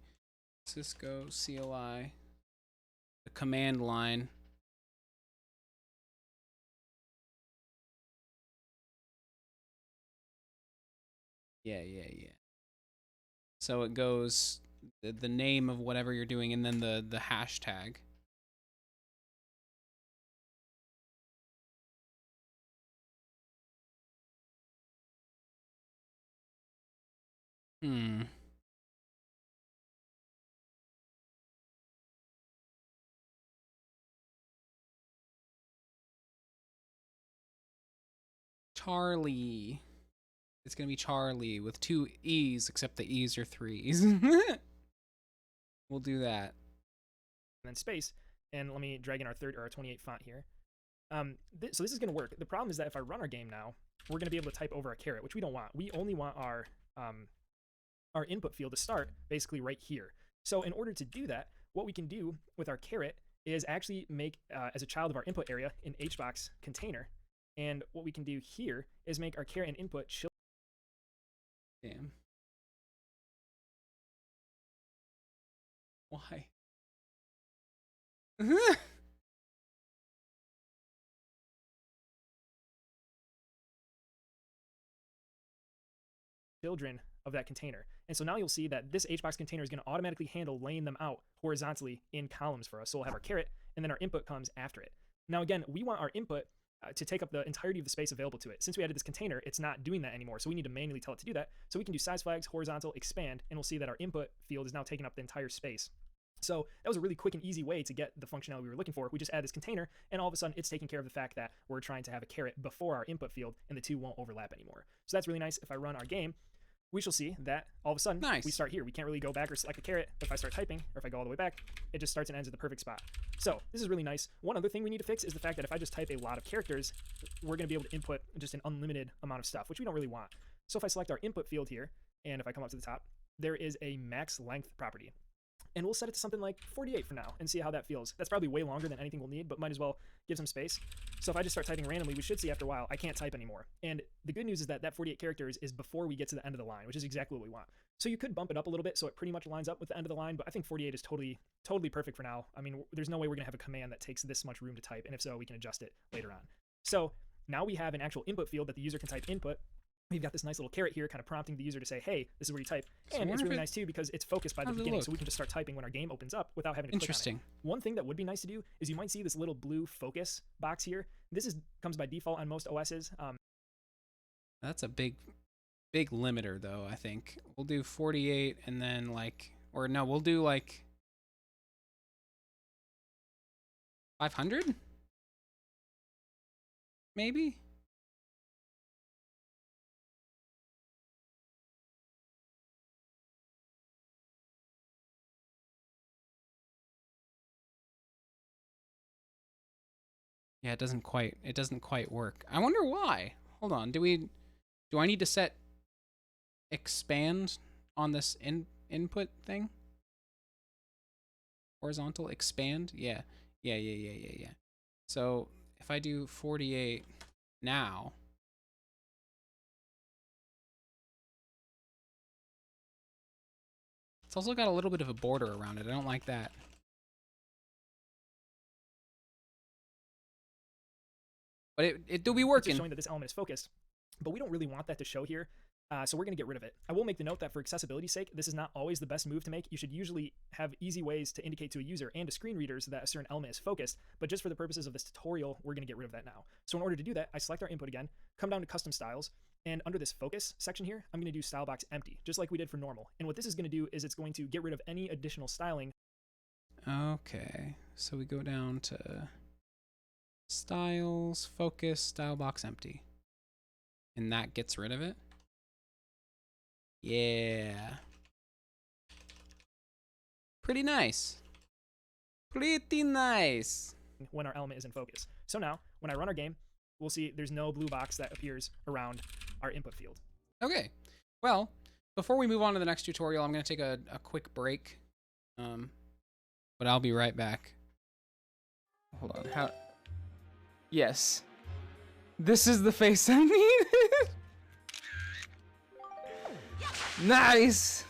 Cisco CLI, the command line. Yeah. So it goes the name of whatever you're doing and then the hashtag. Charlie. It's gonna be Charlie with 2 E's, except the E's are 3's. We'll do that. And then space, and let me drag in our 28 font here. So this is going to work. The problem is that if I run our game now, we're going to be able to type over a caret, which we don't want. We only want our input field to start basically right here. So in order to do that, what we can do with our caret is actually make, as a child of our input area, an HBox container. And what we can do here is make our caret and input children. Damn. Why? Children of that container. And so now you'll see that this HBox container is going to automatically handle laying them out horizontally in columns for us. So we'll have our caret, and then our input comes after it. Now again, we want our input to take up the entirety of the space available to it. Since we added this container, it's not doing that anymore. So we need to manually tell it to do that. So we can do size flags, horizontal, expand, and we'll see that our input field is now taking up the entire space. So that was a really quick and easy way to get the functionality we were looking for. We just add this container, and all of a sudden it's taking care of the fact that we're trying to have a caret before our input field, and the two won't overlap anymore. So that's really nice. If I run our game, we shall see that all of a sudden we start here. We can't really go back or select a caret. If I start typing, or if I go all the way back, it just starts and ends at the perfect spot. So this is really nice. One other thing we need to fix is the fact that if I just type a lot of characters, we're going to be able to input just an unlimited amount of stuff, which we don't really want. So if I select our input field here, and if I come up to the top, there is a max length property. And we'll set it to something like 48 for now and see how that feels. That's probably way longer than anything we'll need, but might as well give some space. So if I just start typing randomly, we should see after a while I can't type anymore. And the good news is that 48 characters is before we get to the end of the line, which is exactly what we want. So you could bump it up a little bit so it pretty much lines up with the end of the line, but I think 48 is totally perfect for now. I mean, there's no way we're going to have a command that takes this much room to type, and if so, we can adjust it later on. So now we have an actual input field that the user can type input. We've got this nice little caret here kind of prompting the user to say, hey, this is where you type. And it's really nice too because it's focused by the beginning, so we can just start typing when our game opens up without having to click on it. One thing that would be nice to do is you might see this little blue focus box here. This comes by default on most OSs. That's a big limiter though, I think. We'll do 48 and then we'll do like 500? Maybe? Yeah, it doesn't quite work. I wonder why. Hold on. Do I need to set expand on this input thing? Horizontal expand? Yeah. So if I do 48 now, it's also got a little bit of a border around it. I don't like that. But it'll be working. It's showing that this element is focused, but we don't really want that to show here, so we're going to get rid of it. I will make the note that for accessibility's sake, this is not always the best move to make. You should usually have easy ways to indicate to a user and to screen readers that a certain element is focused, but just for the purposes of this tutorial, we're going to get rid of that now. So in order to do that, I select our input again, come down to custom styles, and under this focus section here, I'm going to do style box empty, just like we did for normal. And what this is going to do is it's going to get rid of any additional styling. Okay, so we go down to styles, focus, style box empty. And that gets rid of it? Yeah. Pretty nice. Pretty nice. When our element is in focus. So now, when I run our game, we'll see there's no blue box that appears around our input field. Okay. Well, before we move on to the next tutorial, I'm going to take a quick break. But I'll be right back. Hold on. Yes. This is the face I needed. Nice.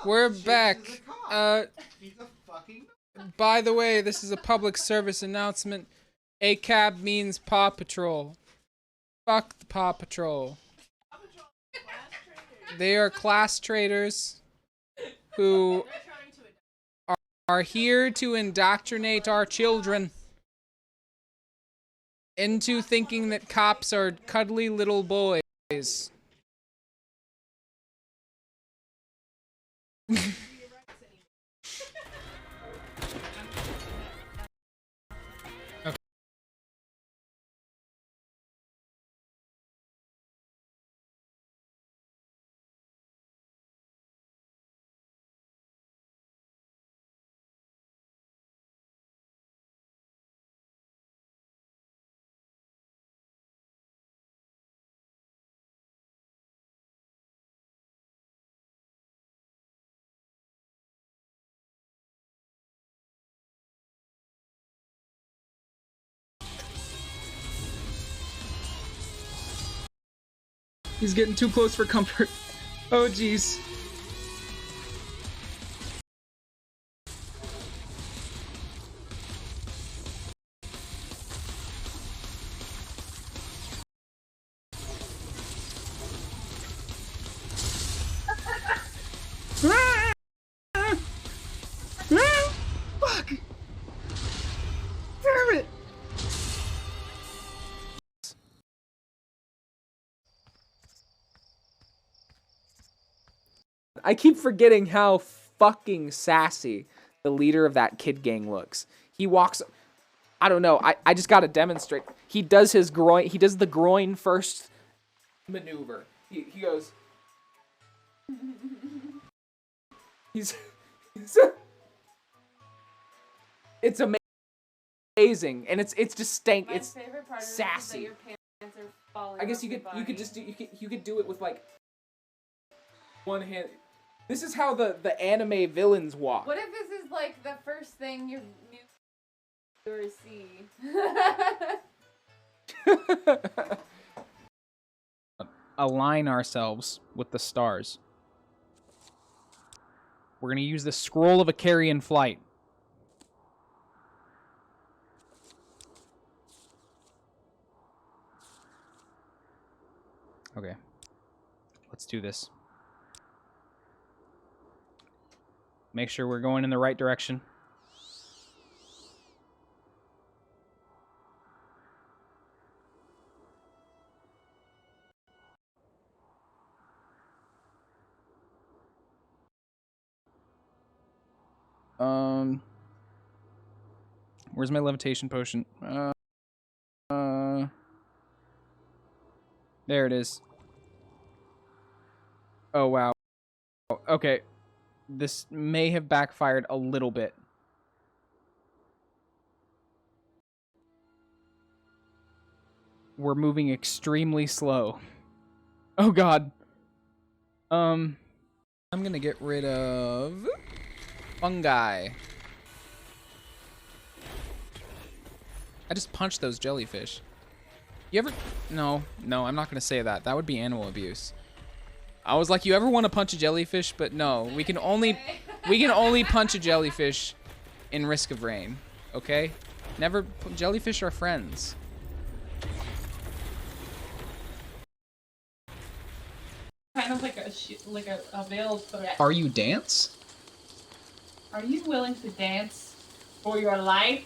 We're back. By the way, this is a public service announcement. ACAB means Paw Patrol. Fuck the Paw Patrol. They are class traders who are here to indoctrinate our children into thinking that cops are cuddly little boys. He's getting too close for comfort. Oh, jeez. Fuck! Damn it! I keep forgetting how fucking sassy the leader of that kid gang looks. He walks... I don't know. I just gotta demonstrate. He does his groin... He does the groin first maneuver. He goes... He's it's amazing, and it's just stank. My it's favorite part sassy. of it is that your pants are falling I guess off you your could body. just do you could do it with like one hand. This is how the anime villains walk. What if this is like the first thing your new viewers see? Align ourselves with the stars. We're gonna use the scroll of a carrion flight. Okay. Let's do this. Make sure we're going in the right direction. Where's my levitation potion? There it is. Oh, wow. Okay. This may have backfired a little bit. We're moving extremely slow. Oh, God. I'm gonna get rid of fungi. I just punched those jellyfish. You ever... No, I'm not gonna say that. That would be animal abuse. I was like, you ever want to punch a jellyfish? But no, we can only punch a jellyfish in Risk of Rain. Okay? Never... Jellyfish are friends. Kind of like a veiled threat. Are you dance? Are you willing to dance for your life?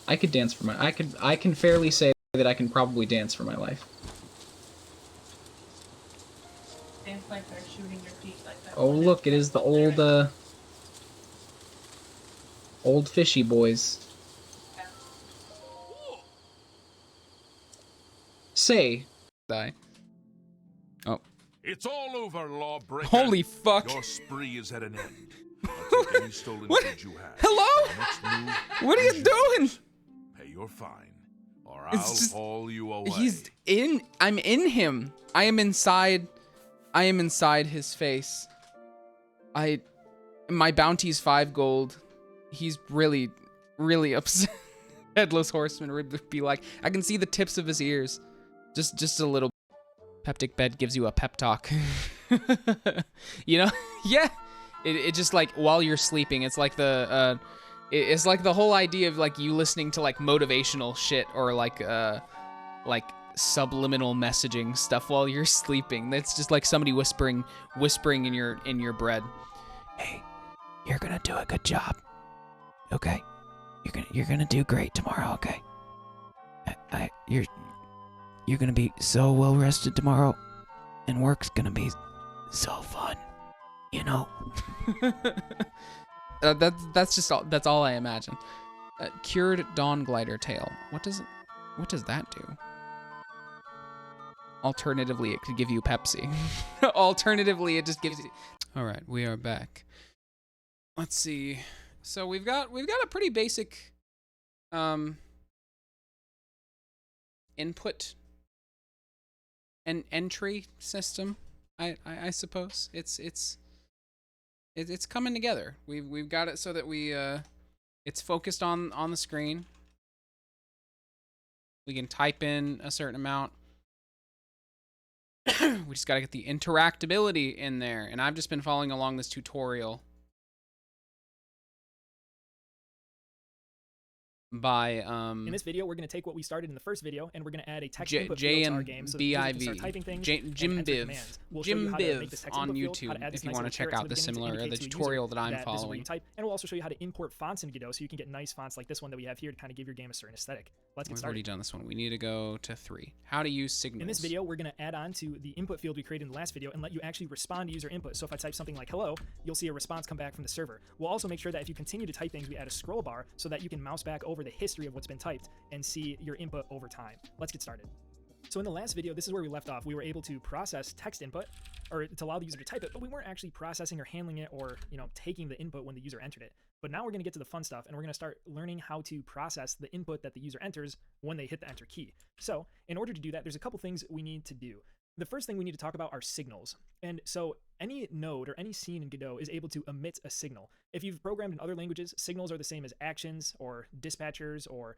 I could dance for my... I can fairly say that I can probably dance for my life. Dance like they're shooting your feet like that. Oh, look, it is the old, old fishy boys. Say. Die. Oh. It's all over, lawbreaker. Holy fuck. Your spree is at an end. I'll take any stolen What? goods you have. Hello? Next move, What are you doing? pay your fine, or It's I'll just- haul you away. He's in... I'm in him. I am inside his face. My bounty's 5 gold. He's really, really upset. Headless Horseman would be like, I can see the tips of his ears. Just a little. Peptic bed gives you a pep talk. You know? Yeah. It just like while you're sleeping, it's like it's like the whole idea of like you listening to like motivational shit or like subliminal messaging stuff while you're sleeping. That's just like somebody whispering in your bread. Hey, you're gonna do a good job. Okay? You're gonna do great tomorrow, okay? You're gonna be so well rested tomorrow, and work's gonna be so fun, you know. That's all I imagine. Cured Dawn Glider Tail. What does that do? Alternatively, it could give you Pepsi. Alternatively, it just gives you. All right, we are back. Let's see. So we've got a pretty basic input and entry system. I suppose it's coming together. We've got it so that it's focused on the screen. We can type in a certain amount. We just got to get the interactability in there. And I've just been following along this tutorial by In this video, we're going to take what we started in the first video, and we're going to add a text input field to our game so that the user can start typing things and enter commands. We'll show you how to make this text on input field, how YouTube to add this if you nice want to little check carrot out the to the beginning to similar the indicate to a tutorial user that I'm this is where you following. type. And we'll also show you how to import fonts in Godot so you can get nice fonts like this one that we have here to kind of give your game a certain aesthetic. Let's get We've started. already done this one. We need to go to 3. How to use signals. In this video, we're going to add on to the input field we created in the last video and let you actually respond to user input. So if I type something like hello, you'll see a response come back from the server. We'll also make sure that if you continue to type things, we add a scroll bar so that you can mouse back over the history of what's been typed and see your input over time. Let's get started. So in the last video, this is where we left off. We were able to process text input, or to allow the user to type it, but we weren't actually processing or handling it or, taking the input when the user entered it. But now we're going to get to the fun stuff, and we're going to start learning how to process the input that the user enters when they hit the enter key. So in order to do that, there's a couple things we need to do. The first thing we need to talk about are signals. And so any node or any scene in Godot is able to emit a signal. If you've programmed in other languages, signals are the same as actions or dispatchers or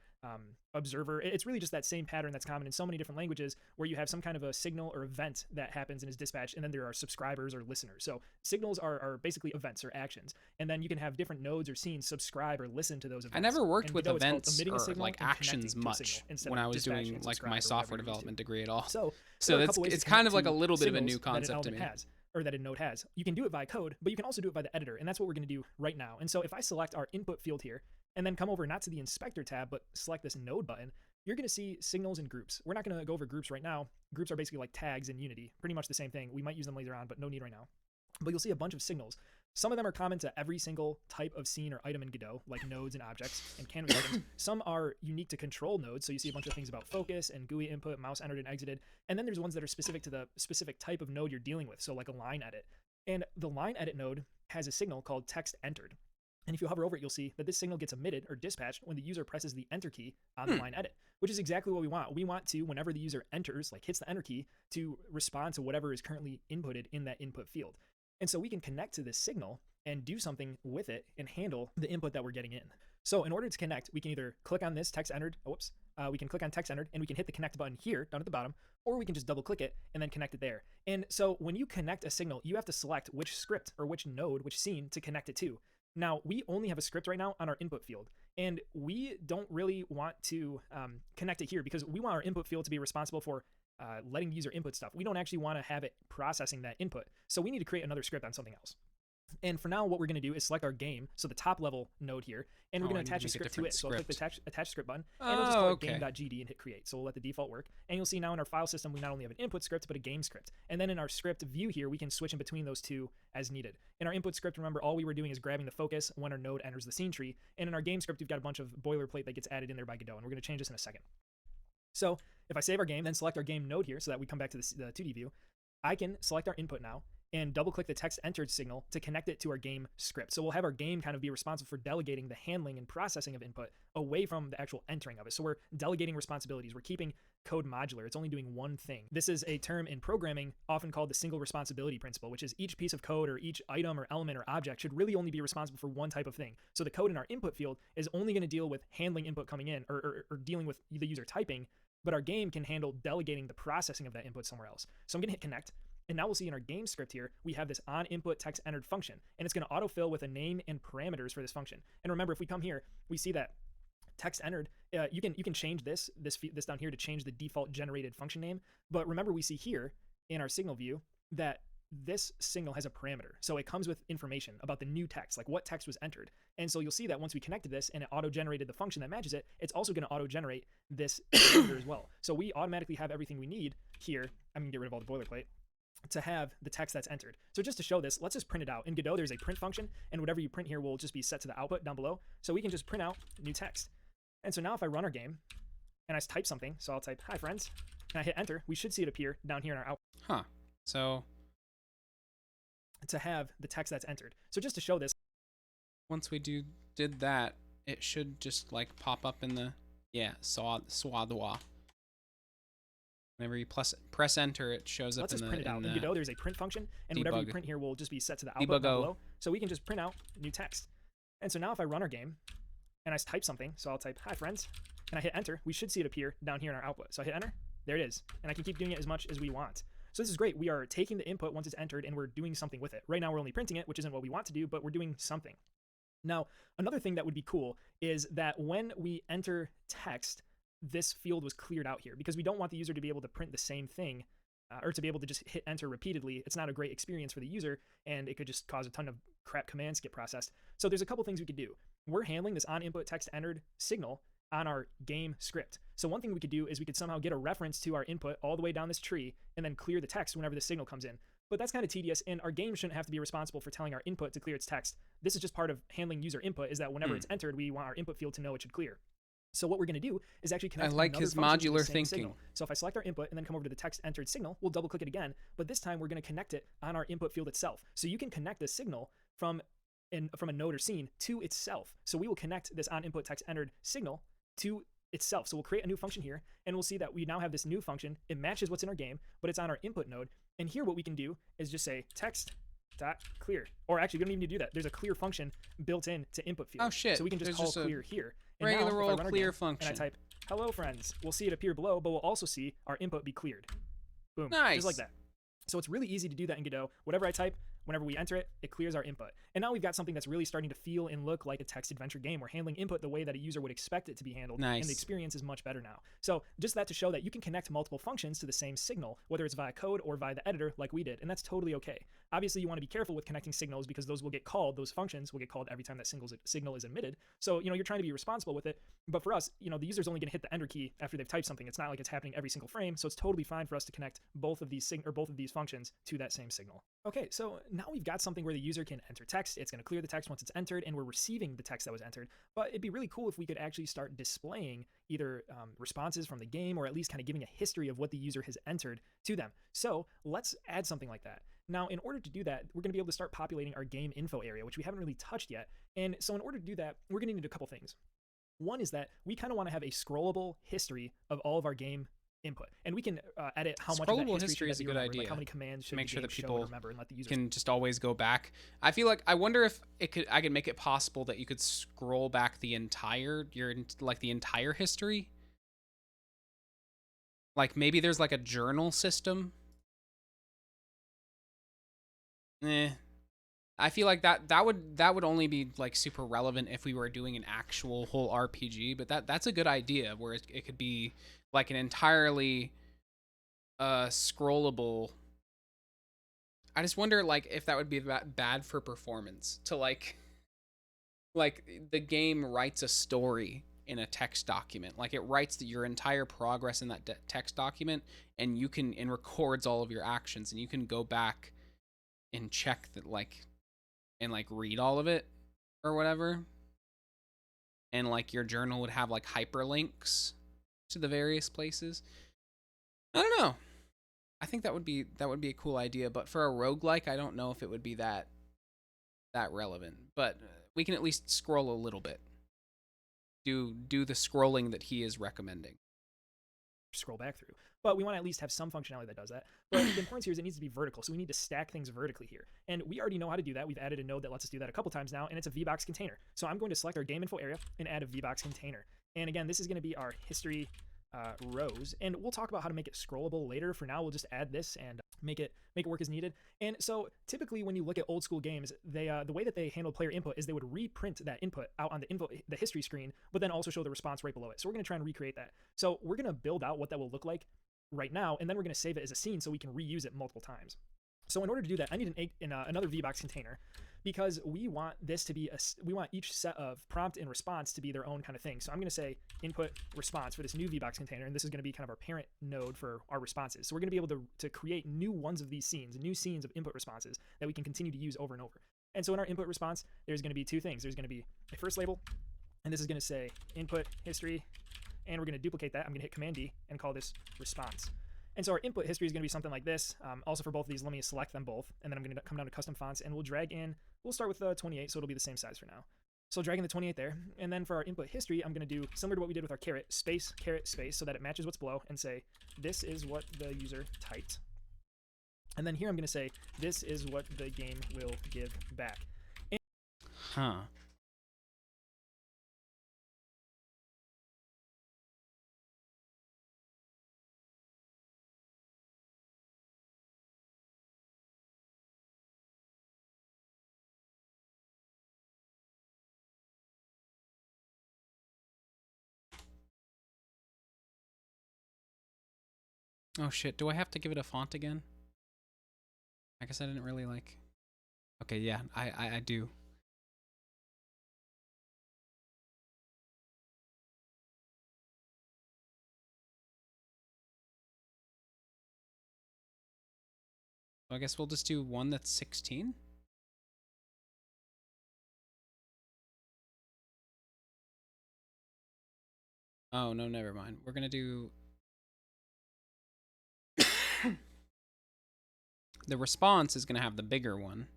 observer. It's really just that same pattern that's common in so many different languages where you have some kind of a signal or event that happens and is dispatched, and then there are subscribers or listeners. So signals are basically events or actions. And then you can have different nodes or scenes subscribe or listen to those events. I never worked In with Godot, it's called events emitting a or signal like and connecting actions to a much signal instead when of I was dispatching doing and like subscribe my or software whatever you're used to. development degree at all. So So there are a couple ways it's to kind of connect like a to little bit of a signals new that an concept to element me. has, or that a node has. You can do it by code, but you can also do it by the editor, and that's what we're going to do right now. And so if I select our input field here, and then come over not to the inspector tab, but select this node button, you're going to see signals and groups. We're not going to go over groups right now. Groups are basically like tags in Unity, pretty much the same thing. We might use them later on, but no need right now. But you'll see a bunch of signals. Some of them are common to every single type of scene or item in Godot, like nodes and objects and canvas items. Some are unique to control nodes, so you see a bunch of things about focus and GUI input, mouse entered and exited. And then there's ones that are specific to the specific type of node you're dealing with, so like a line edit. And the line edit node has a signal called text entered. And if you hover over it, you'll see that this signal gets emitted or dispatched when the user presses the enter key on the line edit, which is exactly what we want. We want to, whenever the user enters, like hits the enter key, to respond to whatever is currently inputted in that input field. And so we can connect to this signal and do something with it and handle the input that we're getting in. So in order to connect, we can either click on this text entered, we can click on text entered and we can hit the connect button here down at the bottom, or we can just double click it and then connect it there. And so when you connect a signal, you have to select which script or which node, which scene to connect it to. Now, we only have a script right now on our input field, and we don't really want to connect it here because we want our input field to be responsible for letting the user input stuff. We don't actually want to have it processing that input. So we need to create another script on something else. And for now, what we're going to do is select our game, so the top level node here, and we're going to attach a script to it. So I'll click the attach script button, and it'll just call it game.gd and hit create. So we'll let the default work. And you'll see now in our file system, we not only have an input script, but a game script. And then in our script view here, we can switch in between those two as needed. In our input script, remember, all we were doing is grabbing the focus when our node enters the scene tree. And in our game script, we've got a bunch of boilerplate that gets added in there by Godot, and we're going to change this in a second. So if I save our game, then select our game node here so that we come back to the 2D view, I can select our input now and double click the text entered signal to connect it to our game script. So we'll have our game kind of be responsible for delegating the handling and processing of input away from the actual entering of it. So we're delegating responsibilities. We're keeping code modular. It's only doing one thing. This is a term in programming often called the single responsibility principle, which is each piece of code or each item or element or object should really only be responsible for one type of thing. So the code in our input field is only going to deal with handling input coming in or dealing with the user typing, but our game can handle delegating the processing of that input somewhere else. So I'm going to hit connect. And now we'll see in our game script here, we have this on input text entered function, and it's going to autofill with a name and parameters for this function. And remember, if we come here, we see that text entered, you can change this down here to change the default generated function name. But remember, we see here in our signal view that this signal has a parameter. So it comes with information about the new text, like what text was entered. And so you'll see that once we connected this and it auto-generated the function that matches it, it's also going to auto-generate this parameter as well. So we automatically have everything we need here. I'm going to get rid of all the boilerplate to have the text that's entered. So just to show this, let's just print it out. In Godot, there's a print function, and whatever you print here will just be set to the output down below. So we can just print out new text. And so now if I run our game and I type something, so I'll type, hi friends, and I hit enter, we should see it appear down here in our output. Huh. So to have the text that's entered. So just to show this, once we did that, it should just like pop up in the, swadwa. Whenever you press enter, it shows up let's in just print it out. In Godot, there's a print function, and whatever you print here will just be set to the output down below. So we can just print out new text. And so now if I run our game and I type something, so I'll type, hi friends, and I hit enter, we should see it appear down here in our output. So I hit enter, there it is. And I can keep doing it as much as we want. So this is great. We are taking the input once it's entered and we're doing something with it. Right now we're only printing it, which isn't what we want to do, but we're doing something. Now, another thing that would be cool is that when we enter text, this field was cleared out here because we don't want the user to be able to print the same thing or to be able to just hit enter repeatedly. It's not a great experience for the user, and it could just cause a ton of crap commands to get processed. So there's a couple things we could do. We're handling this on input text entered signal on our game script. So one thing we could do is we could somehow get a reference to our input all the way down this tree and then clear the text whenever the signal comes in. But that's kind of tedious, and our game shouldn't have to be responsible for telling our input to clear its text. This is just part of handling user input, is that whenever it's entered, we want our input field to know it should clear. So what we're going to do is actually connect his another function to the modular same thinking. signal. So if I select our input and then come over to the text entered signal, we'll double click it again, but this time we're going to connect it on our input field itself. So you can connect the signal from a node or scene to itself. So we will connect this on input text entered signal to itself. So we'll create a new function here, and we'll see that we now have this new function. It matches what's in our game, but it's on our input node. And here what we can do is just say text.clear. Or actually, we don't even need to do that. There's a clear function built in to input field. Oh shit. So we can just call clear here. And Regular now, if I old run our clear game function. And I type hello friends, we'll see it appear below, but we'll also see our input be cleared. Boom. Nice. Just like that. So it's really easy to do that in Godot. Whatever I type, whenever we enter it, it clears our input. And now we've got something that's really starting to feel and look like a text adventure game. We're handling input the way that a user would expect it to be handled. Nice. And the experience is much better now. So just that to show that you can connect multiple functions to the same signal, whether it's via code or via the editor like we did. And that's totally okay. Obviously, you want to be careful with connecting signals because those will get called, those functions will get called every time that signal is emitted. So, you're trying to be responsible with it. But for us, the user's only going to hit the enter key after they've typed something. It's not like it's happening every single frame. So it's totally fine for us to connect both of these functions to that same signal. Okay, so now we've got something where the user can enter text. It's going to clear the text once it's entered, and we're receiving the text that was entered. But it'd be really cool if we could actually start displaying either responses from the game or at least kind of giving a history of what the user has entered to them. So let's add something like that. Now, in order to do that, we're going to be able to start populating our game info area, which we haven't really touched yet. And so in order to do that, we're going to need a couple things. One is that we kind of want to have a scrollable history of all of our game input, and we can edit how much of that Scrollable history is a good idea. Like how many commands should make the sure game that show people and remember, and let the user can just always go back. I wonder if I could make it possible that you could scroll back the entire history. Like maybe there's like a journal system. I feel like that would only be like super relevant if we were doing an actual whole RPG, but that's a good idea where it could be like an entirely scrollable. I just wonder like if that would be bad for performance to like the game writes a story in a text document. Like it writes your entire progress in that text document, and records all of your actions, and you can go back and check that and read all of it or whatever. And like your journal would have like hyperlinks to the various places. I don't know. I think that would be a cool idea, but for a roguelike, I don't know if it would be that relevant. But we can at least scroll a little bit. Do the scrolling that he is recommending. Scroll back through. But we want to at least have some functionality that does that. But the importance here is it needs to be vertical, so we need to stack things vertically here. And we already know how to do that. We've added a node that lets us do that a couple times now, and it's a VBox container. So I'm going to select our game info area and add a VBox container. And again, this is going to be our history rows, and we'll talk about how to make it scrollable later. For now, we'll just add this and make it work as needed. And so typically when you look at old school games, they the way that they handled player input is they would reprint that input out on the history screen, but then also show the response right below it. So we're going to try and recreate that. So we're going to build out what that will look like right now, and then we're going to save it as a scene so we can reuse it multiple times. So in order to do that, I need another VBox container, because we want this to be we want each set of prompt and response to be their own kind of thing. So I'm going to say input response for this new VBox container, and this is going to be kind of our parent node for our responses. So we're going to be able to create new ones of these scenes, new scenes of input responses that we can continue to use over and over. And so in our input response, there's going to be two things. There's going to be a first label, and this is going to say input history, and we're going to duplicate that. I'm going to hit Command D and call this response. And so our input history is going to be something like this. Also for both of these, let me select them both, and then I'm going to come down to custom fonts, and we'll drag in. We'll start with 28, so it'll be the same size for now. So dragging the 28 there, and then for our input history, I'm going to do similar to what we did with our caret space, so that it matches what's below, and say this is what the user typed. And then here I'm going to say this is what the game will give back. Huh. Oh shit, do I have to give it a font again? I guess I didn't really like... Okay, yeah, I do. So I guess we'll just do one that's 16? Oh, no, never mind. We're gonna do... The response is gonna have the bigger one.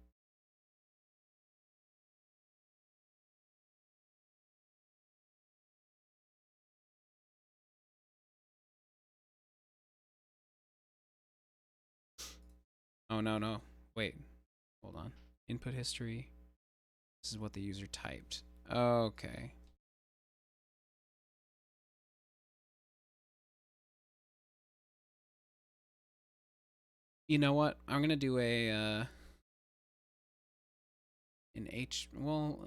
Oh, no, no. Wait. Hold on. Input history. This is what the user typed. Okay. You know what? I'm gonna do a, an H... Well,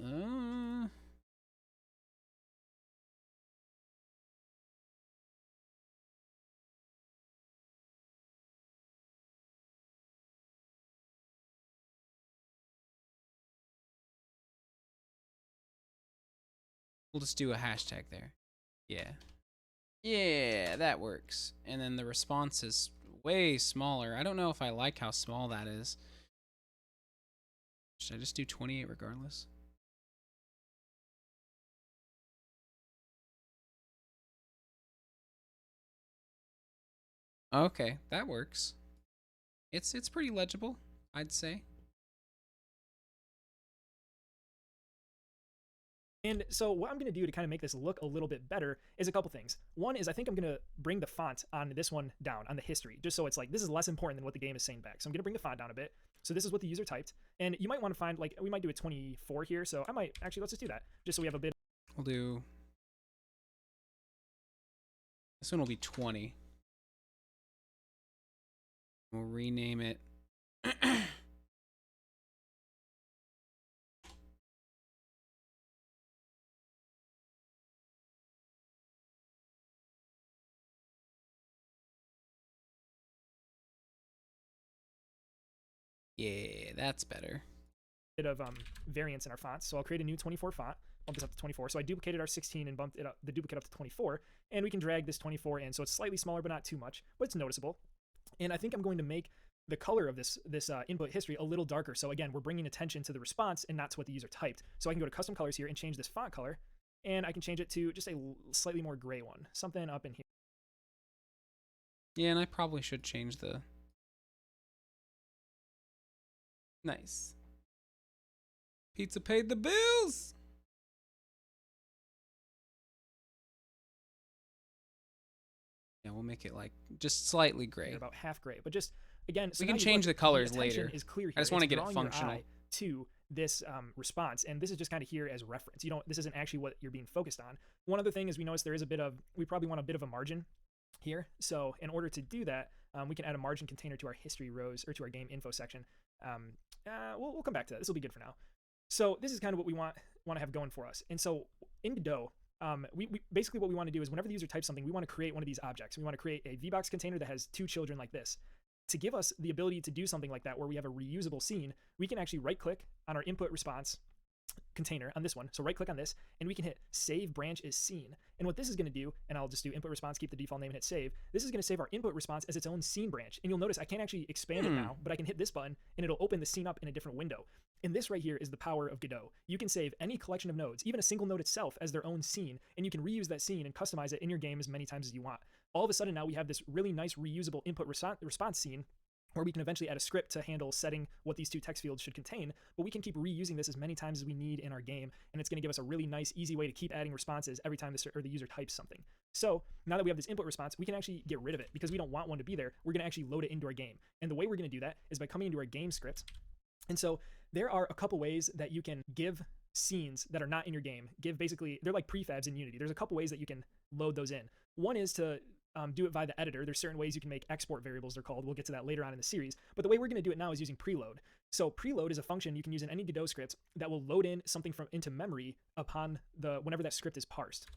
we'll just do a hashtag there. Yeah. Yeah, that works. And then the response is way smaller. I don't know if I like how small that is. Should I just do 28 regardless? Okay, that works. It's pretty legible, I'd say. And so what I'm going to do to kind of make this look a little bit better is a couple things. One is I think I'm going to bring the font on this one down, on the history, just so it's like, this is less important than what the game is saying back. So I'm going to bring the font down a bit. So this is what the user typed. And you might want to find, like, we might do a 24 here. So I might, actually, let's just do that, just so we have a bit. We'll do... This one will be 20. We'll rename it... Yeah, that's better. Bit of variance in our fonts. So I'll create a new 24 font, bump this up to 24. So I duplicated our 16 and bumped it up, the duplicate up to 24. And we can drag this 24 in. So it's slightly smaller, but not too much, but it's noticeable. And I think I'm going to make the color of this input history a little darker. So again, we're bringing attention to the response and not to what the user typed. So I can go to custom colors here and change this font color. And I can change it to just a slightly more gray one, something up in here. Yeah, and I probably should change the... Nice. Pizza paid the bills! Yeah, we'll make it like just slightly gray. About half gray, but just again, so we can now you change look, the colors the attention later. Is clear here. I just want to It's get it drawing your functional eye to this response, and this is just kind of here as reference. You don't. This isn't actually what you're being focused on. One other thing is we notice there is a bit of. We probably want a bit of a margin here. So in order to do that, we can add a margin container to our history rows or to our game info section. We'll come back to that. This will be good for now. So this is kind of what we want to have going for us. And so in Godot, we basically what we want to do is whenever the user types something, we want to create one of these objects. We want to create a VBox container that has two children like this. To give us the ability to do something like that where we have a reusable scene, we can actually right click on our input response container on this one. So right click on this and we can hit save branch as scene. And what this is going to do, and I'll just do input response, keep the default name and hit save. This is going to save our input response as its own scene branch. And you'll notice I can't actually expand it now, but I can hit this button and it'll open the scene up in a different window. And this right here is the power of Godot. You can save any collection of nodes, even a single node itself, as their own scene, and you can reuse that scene and customize it in your game as many times as you want. All of a sudden now we have this really nice reusable input response scene where we can eventually add a script to handle setting what these two text fields should contain, but we can keep reusing this as many times as we need in our game, and it's going to give us a really nice, easy way to keep adding responses every time the user types something. So now that we have this input response, we can actually get rid of it because we don't want one to be there. We're going to actually load it into our game, and the way we're going to do that is by coming into our game script. And so there are a couple ways that you can give scenes that are not in your game. Basically, they're like prefabs in Unity. There's a couple ways that you can load those in. One is to do it via the editor. There's certain ways you can make export variables, they're called. We'll get to that later on in the series. But the way we're going to do it now is using preload. So preload is a function you can use in any Godot script that will load in something into memory upon whenever that script is parsed.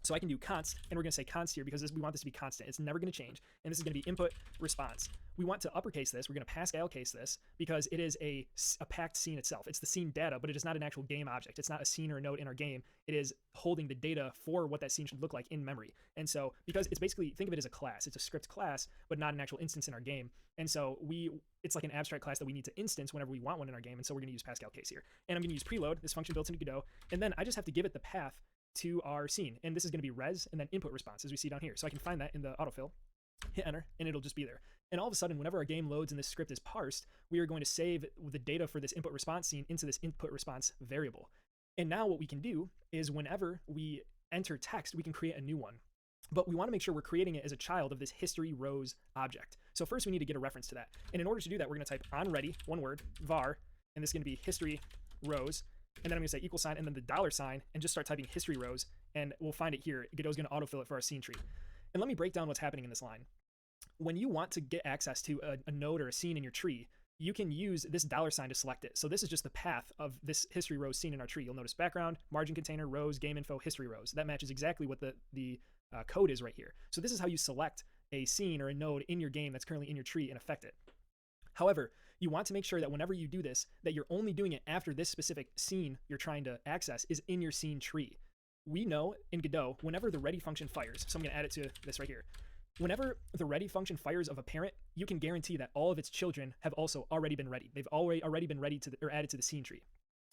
So I can do const, and we're going to say const here because we want this to be constant. It's never going to change. And this is going to be input response. We want to uppercase this. We're going to Pascal case this because it is a packed scene itself. It's the scene data, but it is not an actual game object. It's not a scene or a node in our game. It is holding the data for what that scene should look like in memory. And so because it's basically, think of it as a class. It's a script class, but not an actual instance in our game. And so it's like an abstract class that we need to instance whenever we want one in our game. And so we're going to use Pascal case here. And I'm going to use preload, this function built into Godot. And then I just have to give it the path to our scene. And this is going to be res and then input response, as we see down here. So I can find that in the autofill, hit enter, and it'll just be there. And all of a sudden, whenever our game loads and this script is parsed, we are going to save the data for this input response scene into this input response variable. And now what we can do is whenever we enter text, we can create a new one. But we want to make sure we're creating it as a child of this history rows object. So first we need to get a reference to that. And in order to do that, we're going to type onReady, one word, var, and this is going to be history rows. And then I'm going to say equal sign and then the $, and just start typing history rows, and we'll find it here. Godot's going to autofill it for our scene tree. And let me break down what's happening in this line. When you want to get access to a node or a scene in your tree, you can use this $sign to select it. So this is just the path of this history rows scene in our tree. You'll notice background, margin container, rows, game info, history rows. That matches exactly what the code is right here. So this is how you select a scene or a node in your game that's currently in your tree and affect it. However, you want to make sure that whenever you do this, that you're only doing it after this specific scene you're trying to access is in your scene tree. We know in Godot, whenever the ready function fires, so I'm going to add it to this right here. Whenever the ready function fires of a parent, you can guarantee that all of its children have also already been ready. They've already been ready to or added to the scene tree.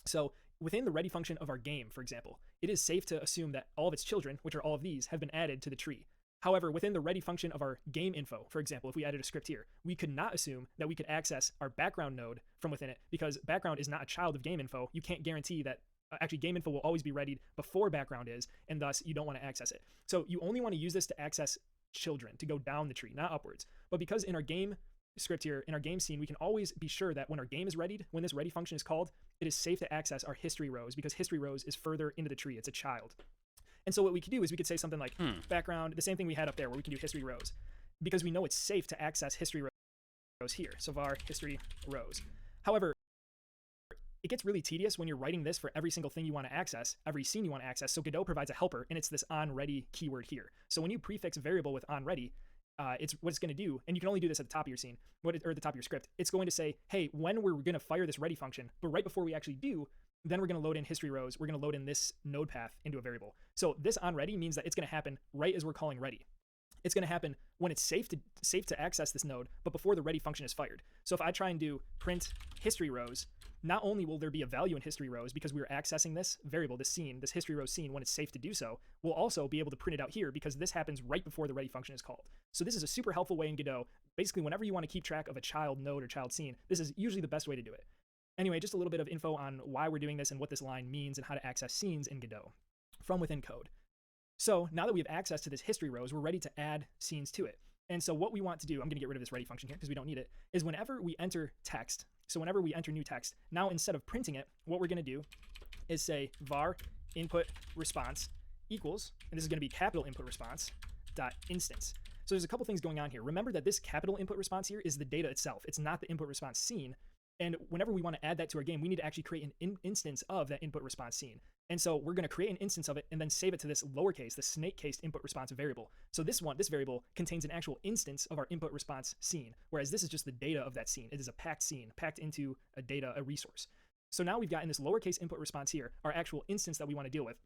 So within the ready function of our game, for example, it is safe to assume that all of its children, which are all of these, have been added to the tree. However, within the ready function of our game info, for example, if we added a script here, we could not assume that we could access our background node from within it because background is not a child of game info. You can't guarantee that actually game info will always be readied before background is, and thus you don't want to access it. So you only want to use this to access children, to go down the tree, not upwards. But because in our game script here, in our game scene, we can always be sure that when our game is readied, when this ready function is called, it is safe to access our history rows because history rows is further into the tree. It's a child. And so what we could do is we could say something like background, the same thing we had up there where we can do history rows, because we know it's safe to access history rows here. So var history rows. However, it gets really tedious when you're writing this for every single thing you want to access, every scene you want to access. So Godot provides a helper, and it's this onReady keyword here. So when you prefix a variable with onReady, it's what it's going to do, and you can only do this at the top of your scene, or at the top of your script. It's going to say, hey, when we're going to fire this ready function, but right before we actually do, then we're going to load in history rows. We're going to load in this node path into a variable. So this onReady means that it's going to happen right as we're calling ready. It's going to happen when it's safe to access this node, but before the ready function is fired. So if I try and do print history rows, not only will there be a value in history rows because we're accessing this variable, this scene, this history row scene when it's safe to do so, we'll also be able to print it out here because this happens right before the ready function is called. So this is a super helpful way in Godot. Basically, whenever you want to keep track of a child node or child scene, this is usually the best way to do it. Anyway, just a little bit of info on why we're doing this and what this line means and how to access scenes in Godot from within code. So now that we have access to this history rows, we're ready to add scenes to it. And so what we want to do, I'm going to get rid of this ready function here because we don't need it, is whenever we enter text, so whenever we enter new text, now instead of printing it, what we're going to do is say var input response equals, and this is going to be capital input response dot instance. So there's a couple things going on here. Remember that this capital input response here is the data itself. It's not the input response scene. And whenever we want to add that to our game, we need to actually create an instance of that input response scene. And so we're going to create an instance of it and then save it to this lowercase, the snake-cased input response variable. So this variable contains an actual instance of our input response scene, whereas this is just the data of that scene. It is a packed scene, packed into a data, a resource. So now we've got in this lowercase input response here, our actual instance that we want to deal with.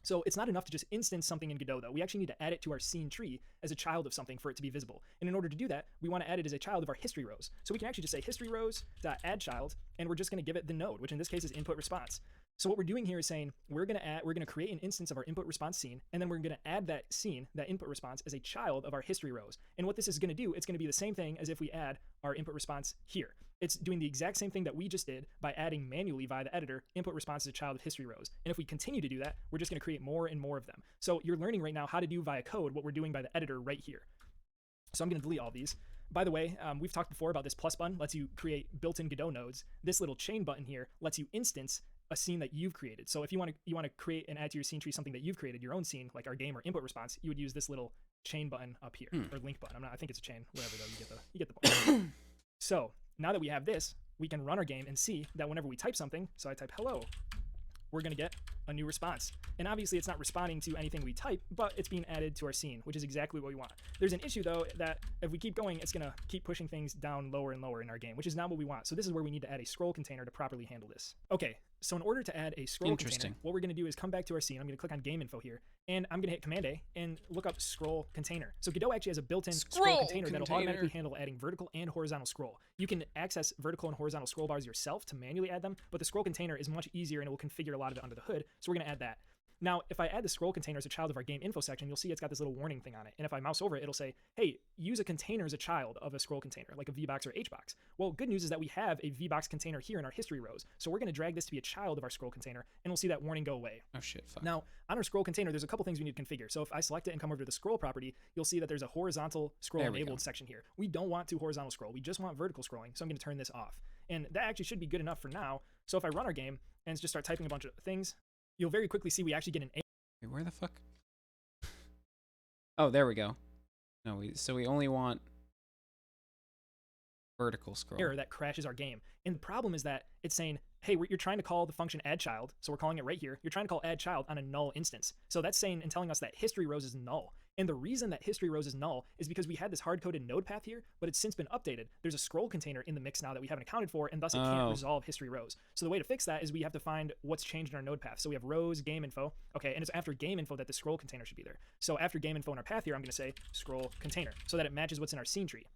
So it's not enough to just instance something in Godot, though. We actually need to add it to our scene tree as a child of something for it to be visible. And in order to do that, we want to add it as a child of our history rows. So we can actually just say history rows.addChild, and we're just going to give it the node, which in this case is input response. So what we're doing here is saying we're going to create an instance of our input response scene, and then we're going to add that scene, that input response, as a child of our history rows. And what this is going to do, it's going to be the same thing as if we add our input response here. It's doing the exact same thing that we just did by adding manually via the editor input response as a child of history rows. And if we continue to do that, we're just going to create more and more of them. So you're learning right now how to do via code what we're doing by the editor right here. So I'm going to delete all these. By the way, we've talked before about this plus button lets you create built-in Godot nodes. This little chain button here lets you instance a scene that you've created. So if you want to create and add to your scene tree something that you've created, your own scene, like our game or input response, you would use this little chain button up here, or link button. I think it's a chain, whatever though, you get the point. So now that we have this, we can run our game and see that whenever we type something, so I type hello, we're going to get a new response. And obviously it's not responding to anything we type, but it's being added to our scene, which is exactly what we want. There's an issue though that if we keep going, it's gonna keep pushing things down lower and lower in our game, which is not what we want. So this is where we need to add a scroll container to properly handle this. Okay, so in order to add a scroll container, what we're gonna do is come back to our scene. I'm gonna click on game info here, and I'm gonna hit Command A and look up scroll container. So Godot actually has a built-in scroll container that'll automatically handle adding vertical and horizontal scroll. You can access vertical and horizontal scroll bars yourself to manually add them, but the scroll container is much easier and it will configure a lot of it under the hood. So we're gonna add that. Now, if I add the scroll container as a child of our game info section, you'll see it's got this little warning thing on it. And if I mouse over it, it'll say, hey, use a container as a child of a scroll container, like a VBox or HBox. Well, good news is that we have a VBox container here in our history rows. So we're going to drag this to be a child of our scroll container, and we'll see that warning go away. Oh, shit. Fuck. Now, on our scroll container, there's a couple things we need to configure. So if I select it and come over to the scroll property, you'll see that there's a horizontal scroll enabled section here. We don't want to horizontal scroll. We just want vertical scrolling. So I'm going to turn this off. And that actually should be good enough for now. So if I run our game and just start typing a bunch of things, you'll very quickly see we actually get an Where the fuck? Oh, there we go. No, so we only want vertical scroll. error that crashes our game. And the problem is that it's saying, hey, you're trying to call the function add child. So we're calling it right here. You're trying to call add child on a null instance. So that's saying and telling us that history rows is null. And the reason that history rows is null is because we had this hard-coded node path here, but it's since been updated. There's a scroll container in the mix now that we haven't accounted for, and thus it can't resolve history rows. So the way to fix that is we have to find what's changed in our node path. So we have rows, game info. Okay, and it's after game info that the scroll container should be there. So after game info in our path here, I'm going to say scroll container so that it matches what's in our scene tree.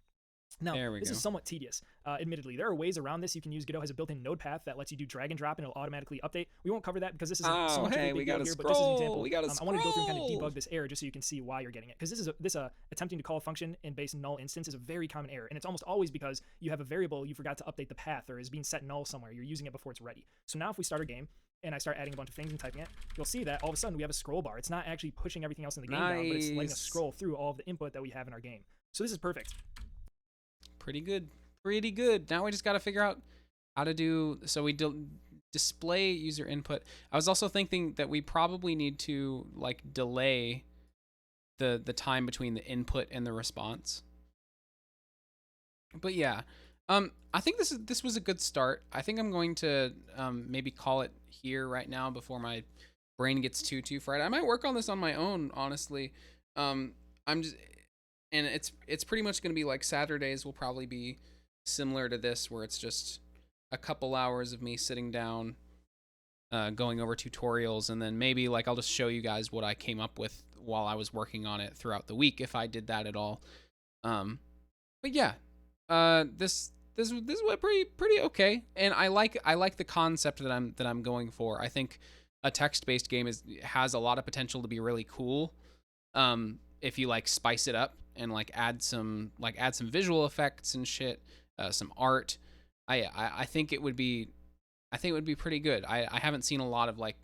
Now, this is somewhat tedious. Admittedly, there are ways around this. You can use Godot has a built-in node path that lets you do drag and drop, and it'll automatically update. We won't cover that because this isn't so much of a big deal here, but just as an example, I want to go through and kind of debug this error just so you can see why you're getting it. Because this attempting to call a function in base null instance is a very common error, and it's almost always because you have a variable you forgot to update the path or is being set null somewhere. You're using it before it's ready. So now if we start our game and I start adding a bunch of things and typing it, you'll see that all of a sudden we have a scroll bar. It's not actually pushing everything else in the game down, but it's letting us scroll through all of the input that we have in our game. So this is perfect. Pretty good. Now we just got to figure out how to do, so we display user input. I was also thinking that we probably need to like delay the time between the input and the response. But yeah, I think this was a good start. I think I'm going to maybe call it here right now before my brain gets too fried. I might work on this on my own, honestly. And it's pretty much going to be like Saturdays will probably be similar to this, where it's just a couple hours of me sitting down, going over tutorials, and then maybe like I'll just show you guys what I came up with while I was working on it throughout the week, if I did that at all. But yeah, this went pretty okay, and I like the concept that I'm going for. I think a text-based game has a lot of potential to be really cool. If you like spice it up and like add some visual effects and shit, some art, I think it would be pretty good. I haven't seen a lot of like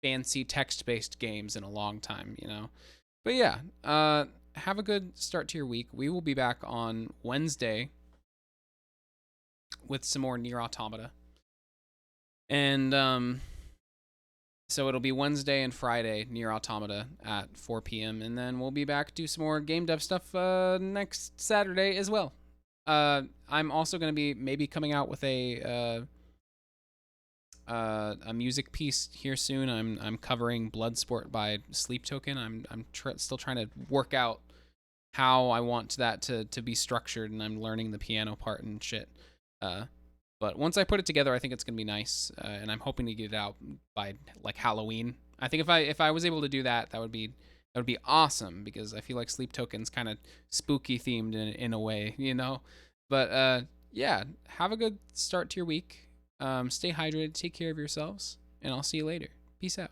fancy text-based games in a long time, you know. But yeah, have a good start to your week. We will be back on Wednesday with some more Nier Automata, and so it'll be Wednesday and Friday, Nier Automata at 4 p.m. And then we'll be back, do some more game dev stuff next Saturday as well. I'm also going to be maybe coming out with a music piece here soon. I'm covering Bloodsport by Sleep Token. I'm still trying to work out how I want that to be structured, and I'm learning the piano part and shit. But once I put it together, I think it's gonna be nice, and I'm hoping to get it out by like Halloween. I think if I was able to do that, that would be awesome, because I feel like Sleep Token's kind of spooky themed in a way, you know. But yeah, have a good start to your week. Stay hydrated, take care of yourselves, and I'll see you later. Peace out.